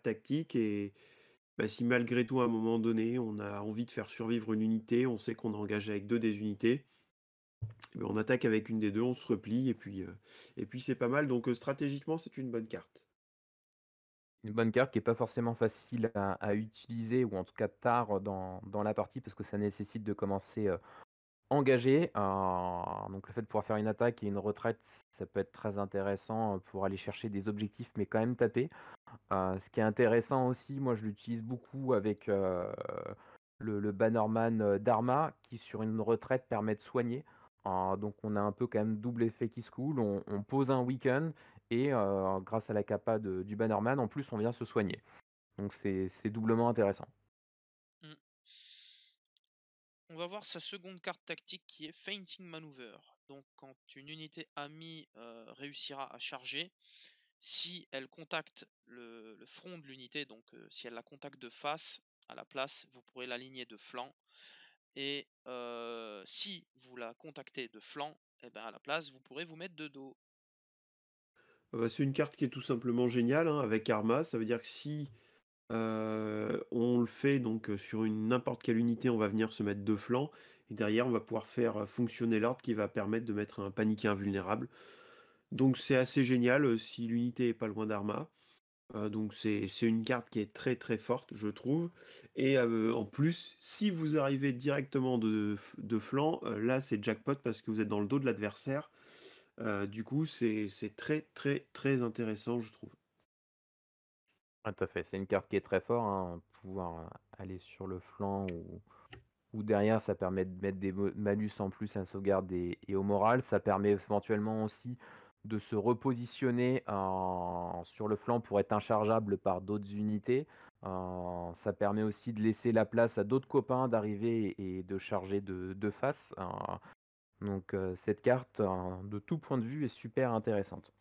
tactique et bah, si malgré tout, à un moment donné, on a envie de faire survivre une unité, on sait qu'on est engagé avec 2 des unités, eh ben, on attaque avec une des 2, on se replie et puis c'est pas mal donc stratégiquement, c'est une bonne carte. Une bonne carte qui est pas forcément facile à utiliser ou en tout cas tard dans la partie parce que ça nécessite de commencer, engagé. Donc le fait de pouvoir faire une attaque et une retraite, ça peut être très intéressant, pour aller chercher des objectifs mais quand même taper. Ce qui est intéressant aussi, moi je l'utilise beaucoup avec, le Bannerman, d'Arma qui sur une retraite permet de soigner. Donc on a un peu quand même double effet qui se coule. On pose un weaken et grâce à la capa du Bannerman, en plus on vient se soigner. Donc c'est doublement intéressant. Mm. On va voir sa seconde carte tactique qui est Fainting Maneuver. Donc quand une unité amie réussira à charger, si elle contacte le front de l'unité, donc si elle la contacte de face, à la place, vous pourrez l'aligner de flanc. Et si vous la contactez de flanc, et ben à la place, vous pourrez vous mettre de dos. Bah, c'est une carte qui est tout simplement géniale, hein, avec Arma. Ça veut dire que si, on le fait donc, sur une n'importe quelle unité, on va venir se mettre de flanc et derrière on va pouvoir faire, fonctionner l'ordre qui va permettre de mettre un paniqué invulnérable. Donc c'est assez génial, si l'unité est pas loin d'Arma. Donc c'est une carte qui est très, très forte, je trouve et en plus, si vous arrivez directement de flanc, là, c'est jackpot parce que vous êtes dans le dos de l'adversaire. Du coup, c'est très, très, très intéressant, je trouve. Ouais, tout à fait, c'est une carte qui est très forte, hein, pouvoir, aller sur le flanc ou derrière, ça permet de mettre des malus en plus à la sauvegarde et au moral. Ça permet éventuellement aussi de se repositionner sur le flanc pour être inchargeable par d'autres unités. Ça permet aussi de laisser la place à d'autres copains d'arriver et de charger de face. Donc cette carte, de tout point de vue, est super intéressante.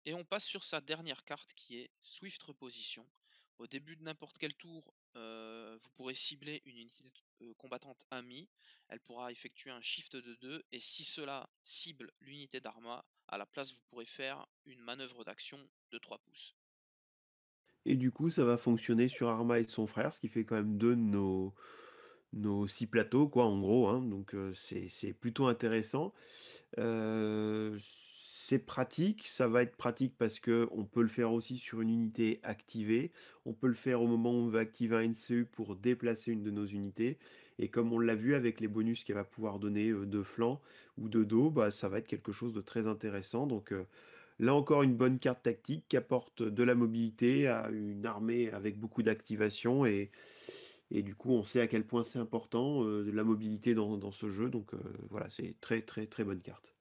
Et on passe sur sa dernière carte qui est Swift Reposition. Au début de n'importe quel tour, vous pourrez cibler une unité combattante amie. Elle pourra effectuer un shift de 2 et si cela cible l'unité d'Arma, à la place vous pourrez faire une manœuvre d'action de 3 pouces. Et du coup, ça va fonctionner sur Arma et son frère, ce qui fait quand même 2 de nos 6 plateaux quoi, en gros, hein, donc c'est plutôt intéressant. C'est pratique, ça va être pratique parce que on peut le faire aussi sur une unité activée. On peut le faire au moment où on veut activer un NCU pour déplacer une de nos unités et comme on l'a vu avec les bonus qu'elle va pouvoir donner, de flanc ou de dos, bah, ça va être quelque chose de très intéressant donc là encore une bonne carte tactique qui apporte de la mobilité à une armée avec beaucoup d'activation et du coup on sait à quel point c'est important, de la mobilité dans ce jeu donc voilà, c'est très, très, très bonne carte.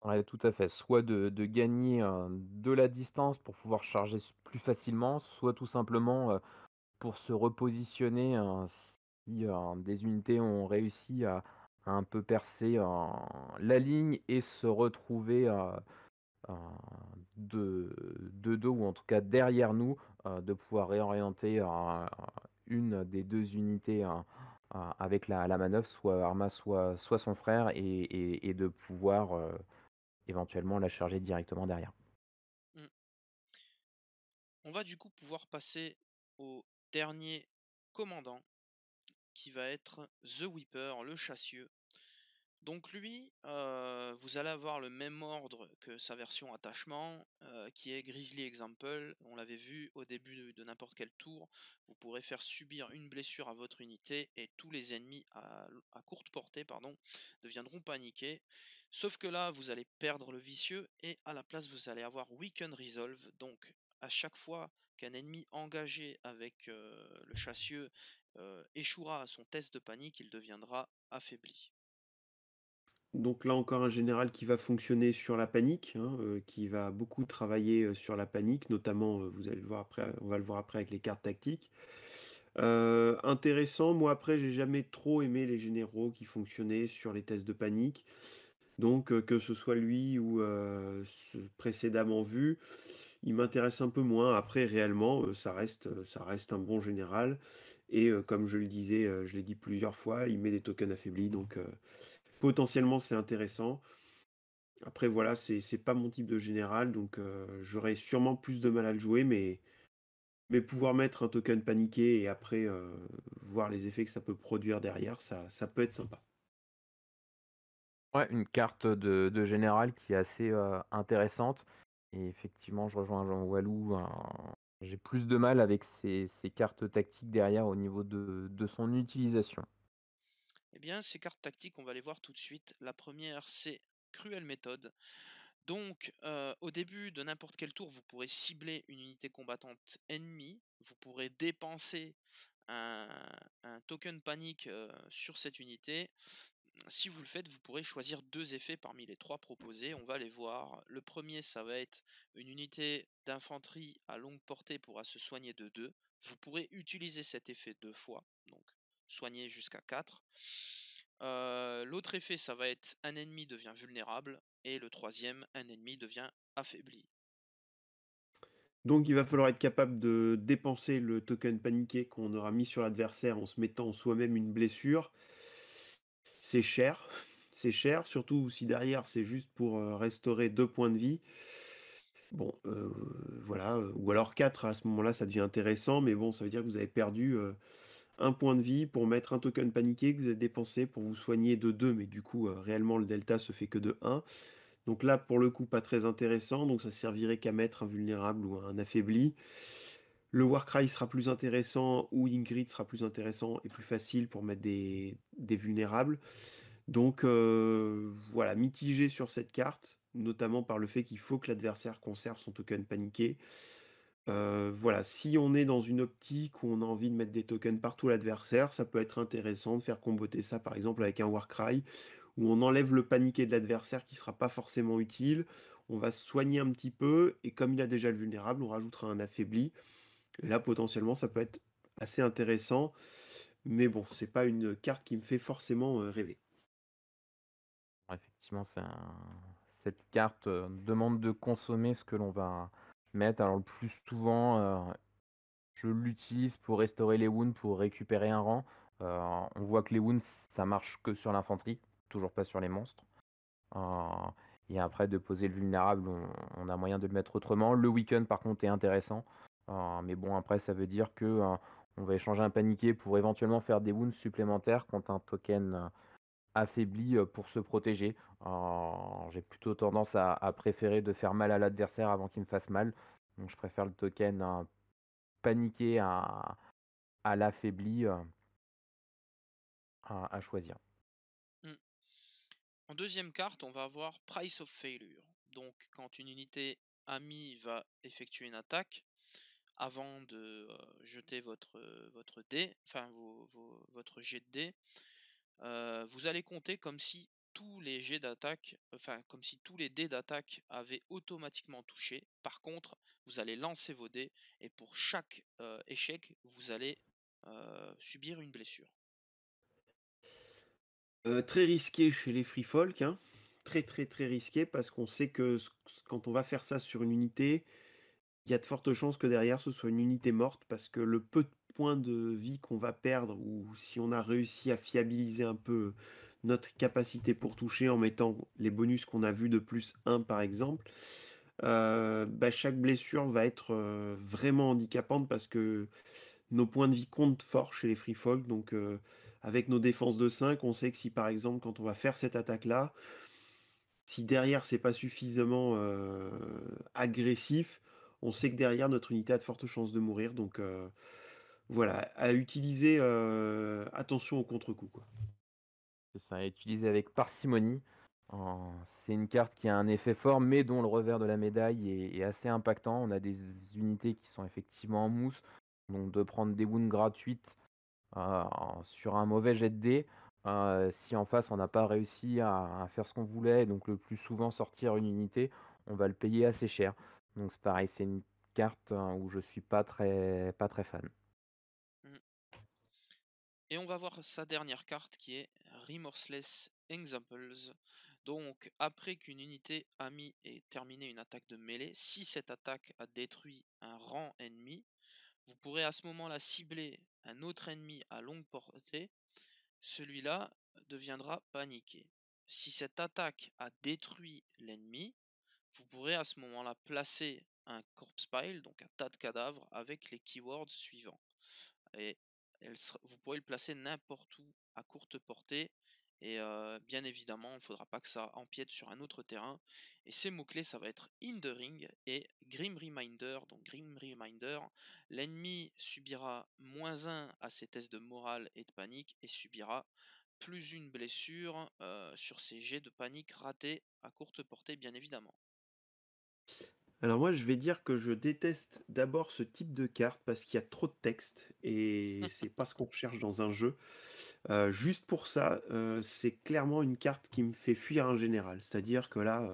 Ouais, tout à fait. Soit de gagner, de la distance pour pouvoir charger plus facilement, soit tout simplement, pour se repositionner, si, des unités ont réussi à un peu percer, la ligne et se retrouver, heu, de dos ou en tout cas derrière nous, de pouvoir réorienter, une des 2 unités, avec la manœuvre, soit Arma, soit son frère et de pouvoir, éventuellement la charger directement derrière. Mm. On va du coup pouvoir passer au dernier commandant qui va être The Weeper, le chassieux. Donc lui, vous allez avoir le même ordre que sa version attachement, qui est Grizzly Example. On l'avait vu au début de n'importe quel tour. Vous pourrez faire subir une blessure à votre unité et tous les ennemis à courte portée deviendront paniqués. Sauf que là, vous allez perdre le vicieux et à la place, vous allez avoir Weaken Resolve. Donc à chaque fois qu'un ennemi engagé avec le chassieux échouera à son test de panique, il deviendra affaibli. Donc là encore un général qui va fonctionner sur la panique, hein, qui va beaucoup travailler, sur la panique, notamment, vous allez le voir après, on va le voir après avec les cartes tactiques. Intéressant, moi après j'ai jamais trop aimé les généraux qui fonctionnaient sur les tests de panique. Donc que ce soit lui ou, ce précédemment vu, il m'intéresse un peu moins. Après, réellement, ça reste un bon général. Et comme je le disais, je l'ai dit plusieurs fois, il met des tokens affaiblis, donc potentiellement c'est intéressant. Après, voilà, c'est pas mon type de général, donc j'aurais sûrement plus de mal à le jouer, mais pouvoir mettre un token paniqué et après voir les effets que ça peut produire derrière, ça peut être sympa. Ouais, une carte de général qui est assez, intéressante et effectivement, je rejoins Jean Walou, j'ai plus de mal avec ces cartes tactiques derrière au niveau de son utilisation. Eh bien, ces cartes tactiques, on va les voir tout de suite. La première, c'est Cruelle Méthode. Donc, au début de n'importe quel tour, vous pourrez cibler une unité combattante ennemie. Vous pourrez dépenser un, un token panique sur cette unité. Si vous le faites, vous pourrez choisir deux effets parmi les trois proposés. On va les voir. Le premier, ça va être une unité d'infanterie à longue portée pourra se soigner de 2. Vous pourrez utiliser cet effet deux fois, donc soigner jusqu'à 4. L'autre effet, ça va être un ennemi devient vulnérable. Et le troisième, un ennemi devient affaibli. Donc il va falloir être capable de dépenser le token paniqué qu'on aura mis sur l'adversaire en se mettant soi-même une blessure. C'est cher, c'est cher, surtout si derrière c'est juste pour restaurer 2 points de vie. Bon, voilà, ou alors 4 à ce moment-là, ça devient intéressant, mais bon, ça veut dire que vous avez perdu 1 point de vie pour mettre un token paniqué que vous avez dépensé pour vous soigner de 2, mais du coup, réellement, le delta se fait que de 1. Donc là, pour le coup, pas très intéressant, donc ça servirait qu'à mettre un vulnérable ou un affaibli. Le Warcry sera plus intéressant ou Ingrid sera plus intéressant et plus facile pour mettre des vulnérables. Donc voilà, mitigé sur cette carte, notamment par le fait qu'il faut que l'adversaire conserve son token paniqué. Voilà, si on est dans une optique où on a envie de mettre des tokens partout à l'adversaire, ça peut être intéressant de faire comboter ça par exemple avec un Warcry, où on enlève le paniqué de l'adversaire qui sera pas forcément utile, on va se soigner un petit peu, et comme il a déjà le vulnérable, on rajoutera un affaibli. Et là, potentiellement, ça peut être assez intéressant, mais bon, c'est pas une carte qui me fait forcément rêver. Ouais, effectivement, cette carte, demande de consommer ce que l'on va mettre. Alors le plus souvent, je l'utilise pour restaurer les wounds, pour récupérer un rang. Heu, on voit que les wounds, ça marche que sur l'infanterie, toujours pas sur les monstres. Heu et après de poser le vulnérable, on a moyen de le mettre autrement. Le weaken par contre est intéressant, mais bon après ça veut dire que, on va échanger un paniqué pour éventuellement faire des wounds supplémentaires contre un token, affaibli, pour se protéger. J'ai plutôt tendance à préférer de faire mal à l'adversaire avant qu'il me fasse mal. Donc je préfère le token, paniqué à l'affaibli, à choisir. Hmm. En deuxième carte, on va avoir Price of Failure. Donc, quand une unité amie va effectuer une attaque, avant de jeter votre dé, enfin votre jet de dé, vous allez compter comme si tous les jets d'attaque, enfin comme si tous les dés d'attaque avaient automatiquement touché. Par contre, vous allez lancer vos dés et pour chaque échec, vous allez subir une blessure. Très risqué chez les free folk, hein. Très, très, très risqué parce qu'on sait que quand on va faire ça sur une unité, il y a de fortes chances que derrière ce soit une unité morte parce que le peu de points de vie qu'on va perdre ou si on a réussi à fiabiliser un peu notre capacité pour toucher en mettant les bonus qu'on a vus de plus 1 par exemple, bah, chaque blessure va être, vraiment handicapante parce que nos points de vie comptent fort chez les free folk, donc avec nos défenses de 5, on sait que si par exemple quand on va faire cette attaque-là, si derrière c'est pas suffisamment agressif, on sait que derrière notre unité a de fortes chances de mourir, donc voilà, à utiliser, attention au contre-coup, quoi. C'est ça, à utiliser avec parcimonie. C'est une carte qui a un effet fort, mais dont le revers de la médaille est assez impactant. On a des unités qui sont effectivement en mousse, donc de prendre des wounds gratuites, heu, sur un mauvais jet de dés, si en face on n'a pas réussi à faire ce qu'on voulait, donc le plus souvent sortir une unité, on va le payer assez cher. Donc c'est pareil, c'est une carte, où je suis pas très fan. Mm. Et on va voir sa dernière carte qui est Remorseless Examples. Donc, après qu'une unité amie ait terminé une attaque de mêlée, si cette attaque a détruit un rang ennemi, vous pourrez à ce moment-là cibler un autre ennemi à longue portée. Celui-là deviendra paniqué. Si cette attaque a détruit l'ennemi, vous pourrez à ce moment-là placer un corpse pile, donc un tas de cadavres, avec les keywords suivants. Et vous pourrez le placer n'importe où à courte portée. Et bien évidemment, il ne faudra pas que ça empiète sur un autre terrain. Et ces mots-clés, ça va être In the Ring et Grim Reminder. Donc Grim Reminder, l'ennemi subira -1 à ses tests de morale et de panique et subira +1 blessure sur ses jets de panique ratés à courte portée, bien évidemment. Alors moi, je vais dire que je déteste d'abord ce type de carte parce qu'il y a trop de texte et c'est pas ce qu'on recherche dans un jeu. Juste pour ça, c'est clairement une carte qui me fait fuir un général. C'est-à-dire que là,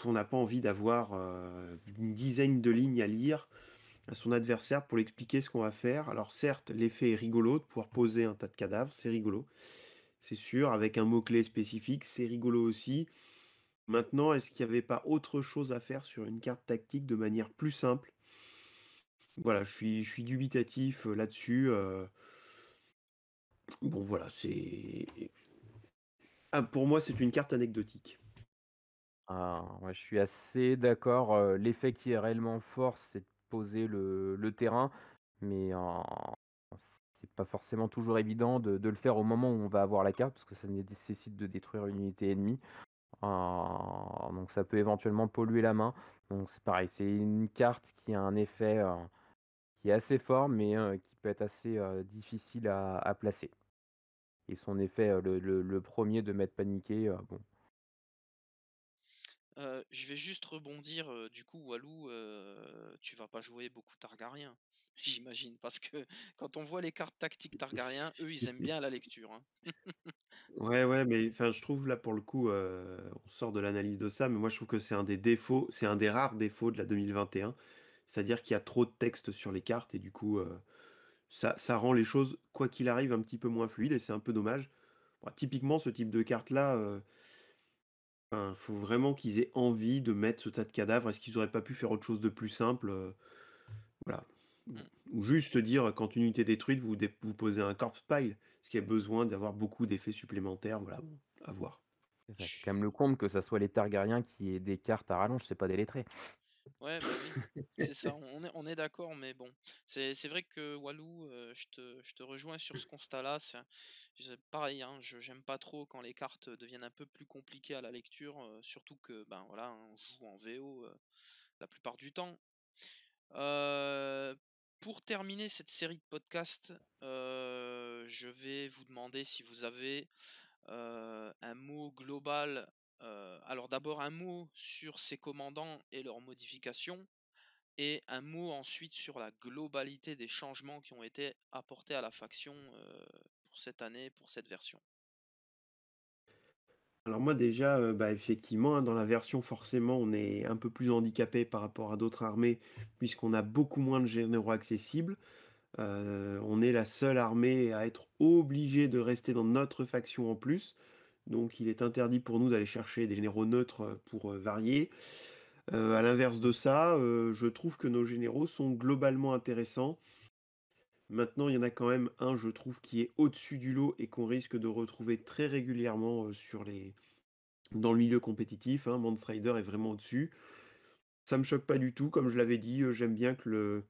on n'a pas envie d'avoir une dizaine de lignes à lire à son adversaire pour lui expliquer ce qu'on va faire. Alors certes, l'effet est rigolo de pouvoir poser un tas de cadavres, c'est rigolo, c'est sûr, avec un mot-clé spécifique, c'est rigolo aussi. Maintenant, est-ce qu'il n'y avait pas autre chose à faire sur une carte tactique de manière plus simple? Voilà, je suis dubitatif là-dessus. Bon, voilà, c'est. Ah, pour moi, c'est une carte anecdotique. Ah, ouais, je suis assez d'accord. L'effet qui est réellement fort, c'est de poser le terrain, mais c'est pas forcément toujours évident de le faire au moment où on va avoir la carte, parce que ça nécessite de détruire une unité ennemie. Donc ça peut éventuellement polluer la main. Donc c'est pareil, c'est une carte qui a un effet qui est assez fort, mais qui peut être assez difficile à placer. Et son effet, le premier de mettre paniqué, bon. Je vais juste rebondir, du coup, Walou, tu vas pas jouer beaucoup Targaryen, j'imagine, parce que quand on voit les cartes tactiques Targaryen, eux, ils aiment bien la lecture, hein. Ouais, ouais, mais enfin, je trouve là pour le coup, on sort de l'analyse de ça, mais moi je trouve que c'est un des défauts, c'est un des rares défauts de la 2021. C'est-à-dire qu'il y a trop de texte sur les cartes et du coup, ça rend les choses, quoi qu'il arrive, un petit peu moins fluides et c'est un peu dommage. Bon, typiquement, ce type de carte-là, enfin, faut vraiment qu'ils aient envie de mettre ce tas de cadavres. Est-ce qu'ils auraient pas pu faire autre chose de plus simple? Voilà. Ou Mmh. ou juste dire, quand une unité est détruite, vous posez un corpse pile. Est-ce qu'il y a besoin d'avoir beaucoup d'effets supplémentaires? Voilà, bon, à voir. C'est ça, faut quand même Je le compte que ça soit les Targaryens qui aient des cartes à rallonge, c'est pas des lettrés. Ouais, bah, oui, c'est ça, on est d'accord, mais bon, c'est vrai que Walou, je te rejoins sur ce constat-là, pareil, hein, j'aime pas trop quand les cartes deviennent un peu plus compliquées à la lecture, surtout que, ben, voilà, hein, on joue en VO, la plupart du temps. Heu, pour terminer cette série de podcasts, je vais vous demander si vous avez, un mot global, alors d'abord un mot sur ces commandants et leurs modifications et un mot ensuite sur la globalité des changements qui ont été apportés à la faction, pour cette année, pour cette version. Alors moi déjà, bah, effectivement, hein, dans la version forcément, on est un peu plus handicapé par rapport à d'autres armées, puisqu'on a beaucoup moins de généraux accessibles. On est la seule armée à être obligée de rester dans notre faction en plus. Donc il est interdit pour nous d'aller chercher des généraux neutres, pour, varier. À l'inverse de ça, je trouve que nos généraux sont globalement intéressants. Maintenant, il y en a quand même un, je trouve, qui est au-dessus du lot et qu'on risque de retrouver très régulièrement, dans le milieu compétitif, hein. Mance Raider est vraiment au-dessus. Ça me choque pas du tout, comme je l'avais dit, j'aime bien que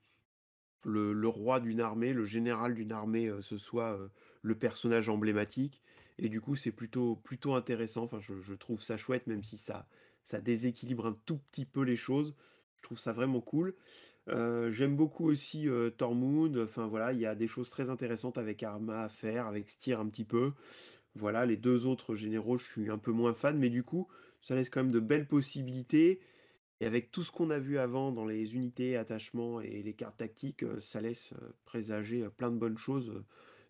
le roi d'une armée, le général d'une armée, ce soit, le personnage emblématique et du coup, c'est plutôt intéressant. Enfin, je trouve ça chouette, même si ça déséquilibre un tout petit peu les choses. Je trouve ça vraiment cool. J'aime beaucoup aussi, Tormund, enfin voilà, il y a des choses très intéressantes avec Arma à faire, avec Styr un petit peu. Voilà, les 2 autres généraux, je suis un peu moins fan, mais du coup, ça laisse quand même de belles possibilités et avec tout ce qu'on a vu avant dans les unités, attachements et les cartes tactiques, ça laisse, présager, plein de bonnes choses,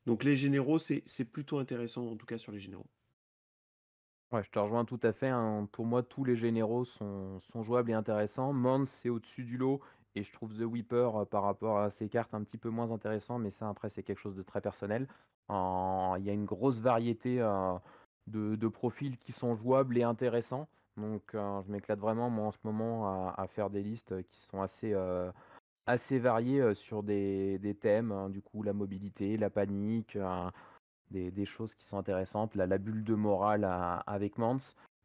donc les généraux, c'est plutôt intéressant, en tout cas sur les généraux. Ouais, je te rejoins tout à fait, hein. Pour moi, tous les généraux sont jouables et intéressants. Mance, c'est au-dessus du lot et je trouve The Weeper, par rapport à ses cartes, un petit peu moins intéressant, mais ça, après, c'est quelque chose de très personnel. Il y a une grosse variété, de profils qui sont jouables et intéressants. Donc, je m'éclate vraiment moi en ce moment à faire des listes, qui sont assez variées, sur des thèmes, hein, du coup la mobilité, la panique, des choses qui sont intéressantes. La bulle de morale avec Mans,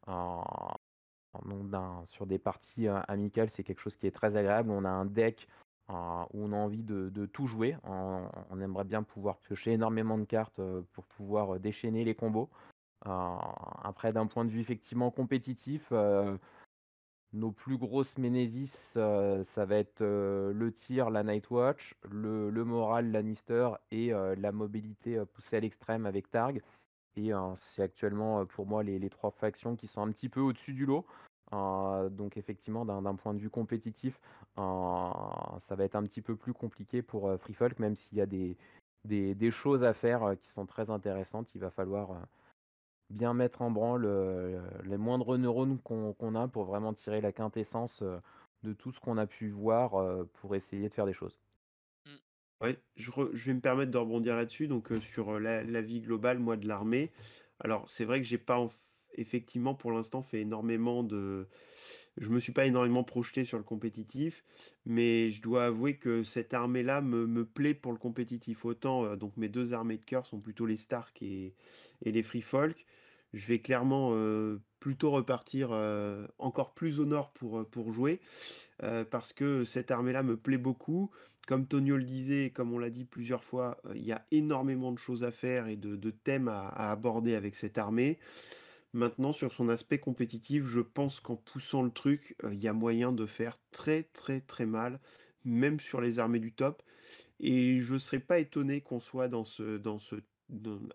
donc sur des parties, amicales, c'est quelque chose qui est très agréable. On a un deck, où on a envie de tout jouer. On aimerait bien pouvoir piocher énormément de cartes, pour pouvoir, déchaîner les combos. Heu, Après d'un point de vue effectivement compétitif, nos plus grosses ménésis, ça va être, le tir, la Nightwatch, le moral Lannister et la mobilité, poussée à l'extrême avec Targ. Et c'est actuellement, pour moi les 3 factions qui sont un petit peu au-dessus du lot. Donc effectivement d'un point de vue compétitif, heu, ça va être un petit peu plus compliqué pour, Free Folk, même s'il y a des choses à faire, qui sont très intéressantes. Il va falloir, bien mettre en branle, les moindres neurones qu'on a pour vraiment tirer la quintessence, de tout ce qu'on a pu voir, pour essayer de faire des choses. Mmh. Ouais, je vais me permettre de rebondir là-dessus, donc sur, l'avis global, moi, de l'armée. Alors, c'est vrai que j'ai pas effectivement, pour l'instant, fait énormément de je me suis pas énormément projeté sur le compétitif, mais je dois avouer que cette armée-là me plaît pour le compétitif. Autant, donc mes 2 armées de cœur sont plutôt les Stark et les Free Folk. Je vais clairement, plutôt repartir, encore plus au nord pour jouer. Parce que cette armée-là me plaît beaucoup. Comme Tonio le disait et comme on l'a dit plusieurs fois, il y a énormément de choses à faire et de thèmes à aborder avec cette armée. Maintenant, sur son aspect compétitif, je pense qu'en poussant le truc, il y a moyen de faire très, très, très mal, même sur les armées du top. Et je ne serais pas étonné qu'on soit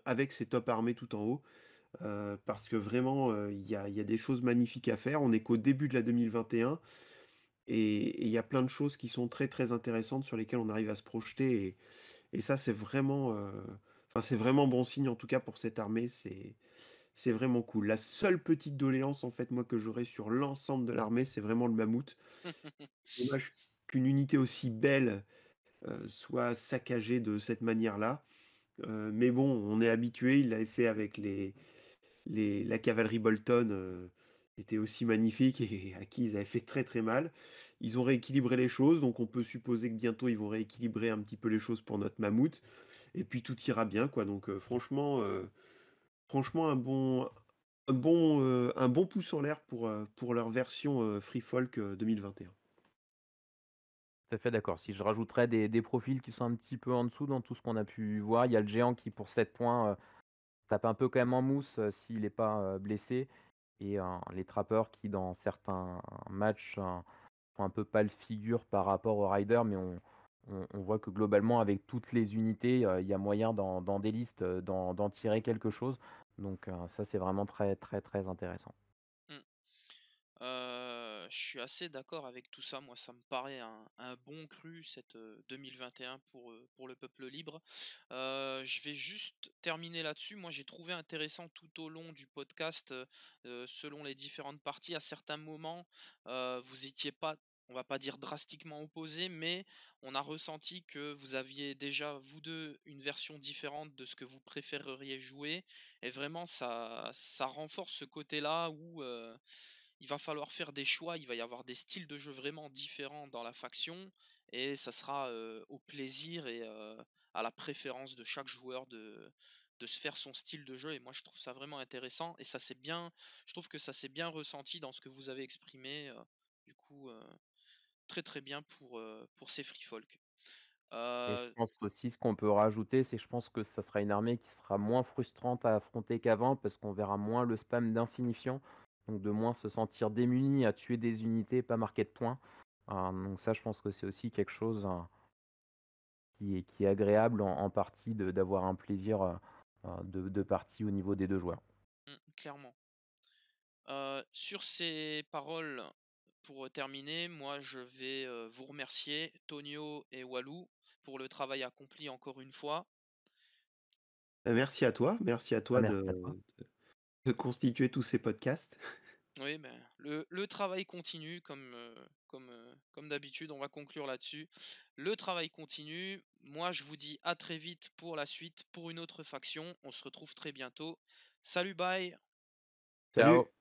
avec ces top armées tout en haut, parce que vraiment, il y a des choses magnifiques à faire. On est qu'au début de la 2021. Et il y a plein de choses qui sont très, très intéressantes sur lesquelles on arrive à se projeter et ça, c'est vraiment, enfin, c'est vraiment bon signe, en tout cas, pour cette armée, c'est vraiment cool. La seule petite doléance, en fait, moi, que j'aurais sur l'ensemble de l'armée, c'est vraiment le mammouth. Dommage qu'une unité aussi belle, soit saccagée de cette manière-là, mais bon, on est habitué, il l'avait fait avec la cavalerie Bolton, était aussi magnifique et à qui ils avaient fait très, très mal. Ils ont rééquilibré les choses, donc on peut supposer que bientôt ils vont rééquilibrer un petit peu les choses pour notre mammouth et puis tout ira bien, quoi. Donc franchement un bon pouce en l'air pour leur version, Free Folk, 2021. Tout à fait d'accord. Si je rajouterais des profils qui sont un petit peu en dessous dans tout ce qu'on a pu voir, il y a le géant qui pour 7 points, tape un peu quand même en mousse, s'il n'est pas, blessé et les trappeurs qui dans certains matchs, font un peu pâle figure par rapport aux riders, mais on voit que globalement avec toutes les unités, il y a moyen dans des listes, d'en tirer quelque chose. Donc ça c'est vraiment très, très, très intéressant. Mmh. Je suis assez d'accord avec tout ça. Moi, ça me paraît un bon cru cette 2021 pour le peuple libre. Je vais juste terminer là-dessus. Moi, j'ai trouvé intéressant tout au long du podcast, selon les différentes parties, à certains moments, vous étiez pas, on va pas dire drastiquement opposés, mais on a ressenti que vous aviez déjà, vous deux, une version différente de ce que vous préféreriez jouer. Et vraiment, ça renforce ce côté-là où il va falloir faire des choix, il va y avoir des styles de jeu vraiment différents dans la faction, et ça sera au plaisir et à la préférence de chaque joueur de se faire son style de jeu. Et moi je trouve ça vraiment intéressant, et ça c'est bien, je trouve que ça s'est bien ressenti dans ce que vous avez exprimé. Du coup, très très bien pour ces free folk. Et je Euh, pense aussi ce qu'on peut rajouter, c'est que je pense que ça sera une armée qui sera moins frustrante à affronter qu'avant parce qu'on verra moins le spam d'insignifiants, donc de moins se sentir démuni à tuer des unités pas marquées de points. Donc ça, je pense que c'est aussi quelque chose, qui est agréable en partie d'avoir un plaisir, de partie au niveau des 2 joueurs. Clairement. Sur ces paroles, pour terminer, moi je vais vous remercier, Tonio et Walou, pour le travail accompli encore une fois. Merci à Ah toi merci à toi. de constituer tous ces podcasts. Oui, ben, le travail continue comme d'habitude, on va conclure là-dessus. Le travail continue. Moi, je vous dis à très vite pour la suite, pour une autre faction. On se retrouve très bientôt. Salut, bye! Salut! Ciao.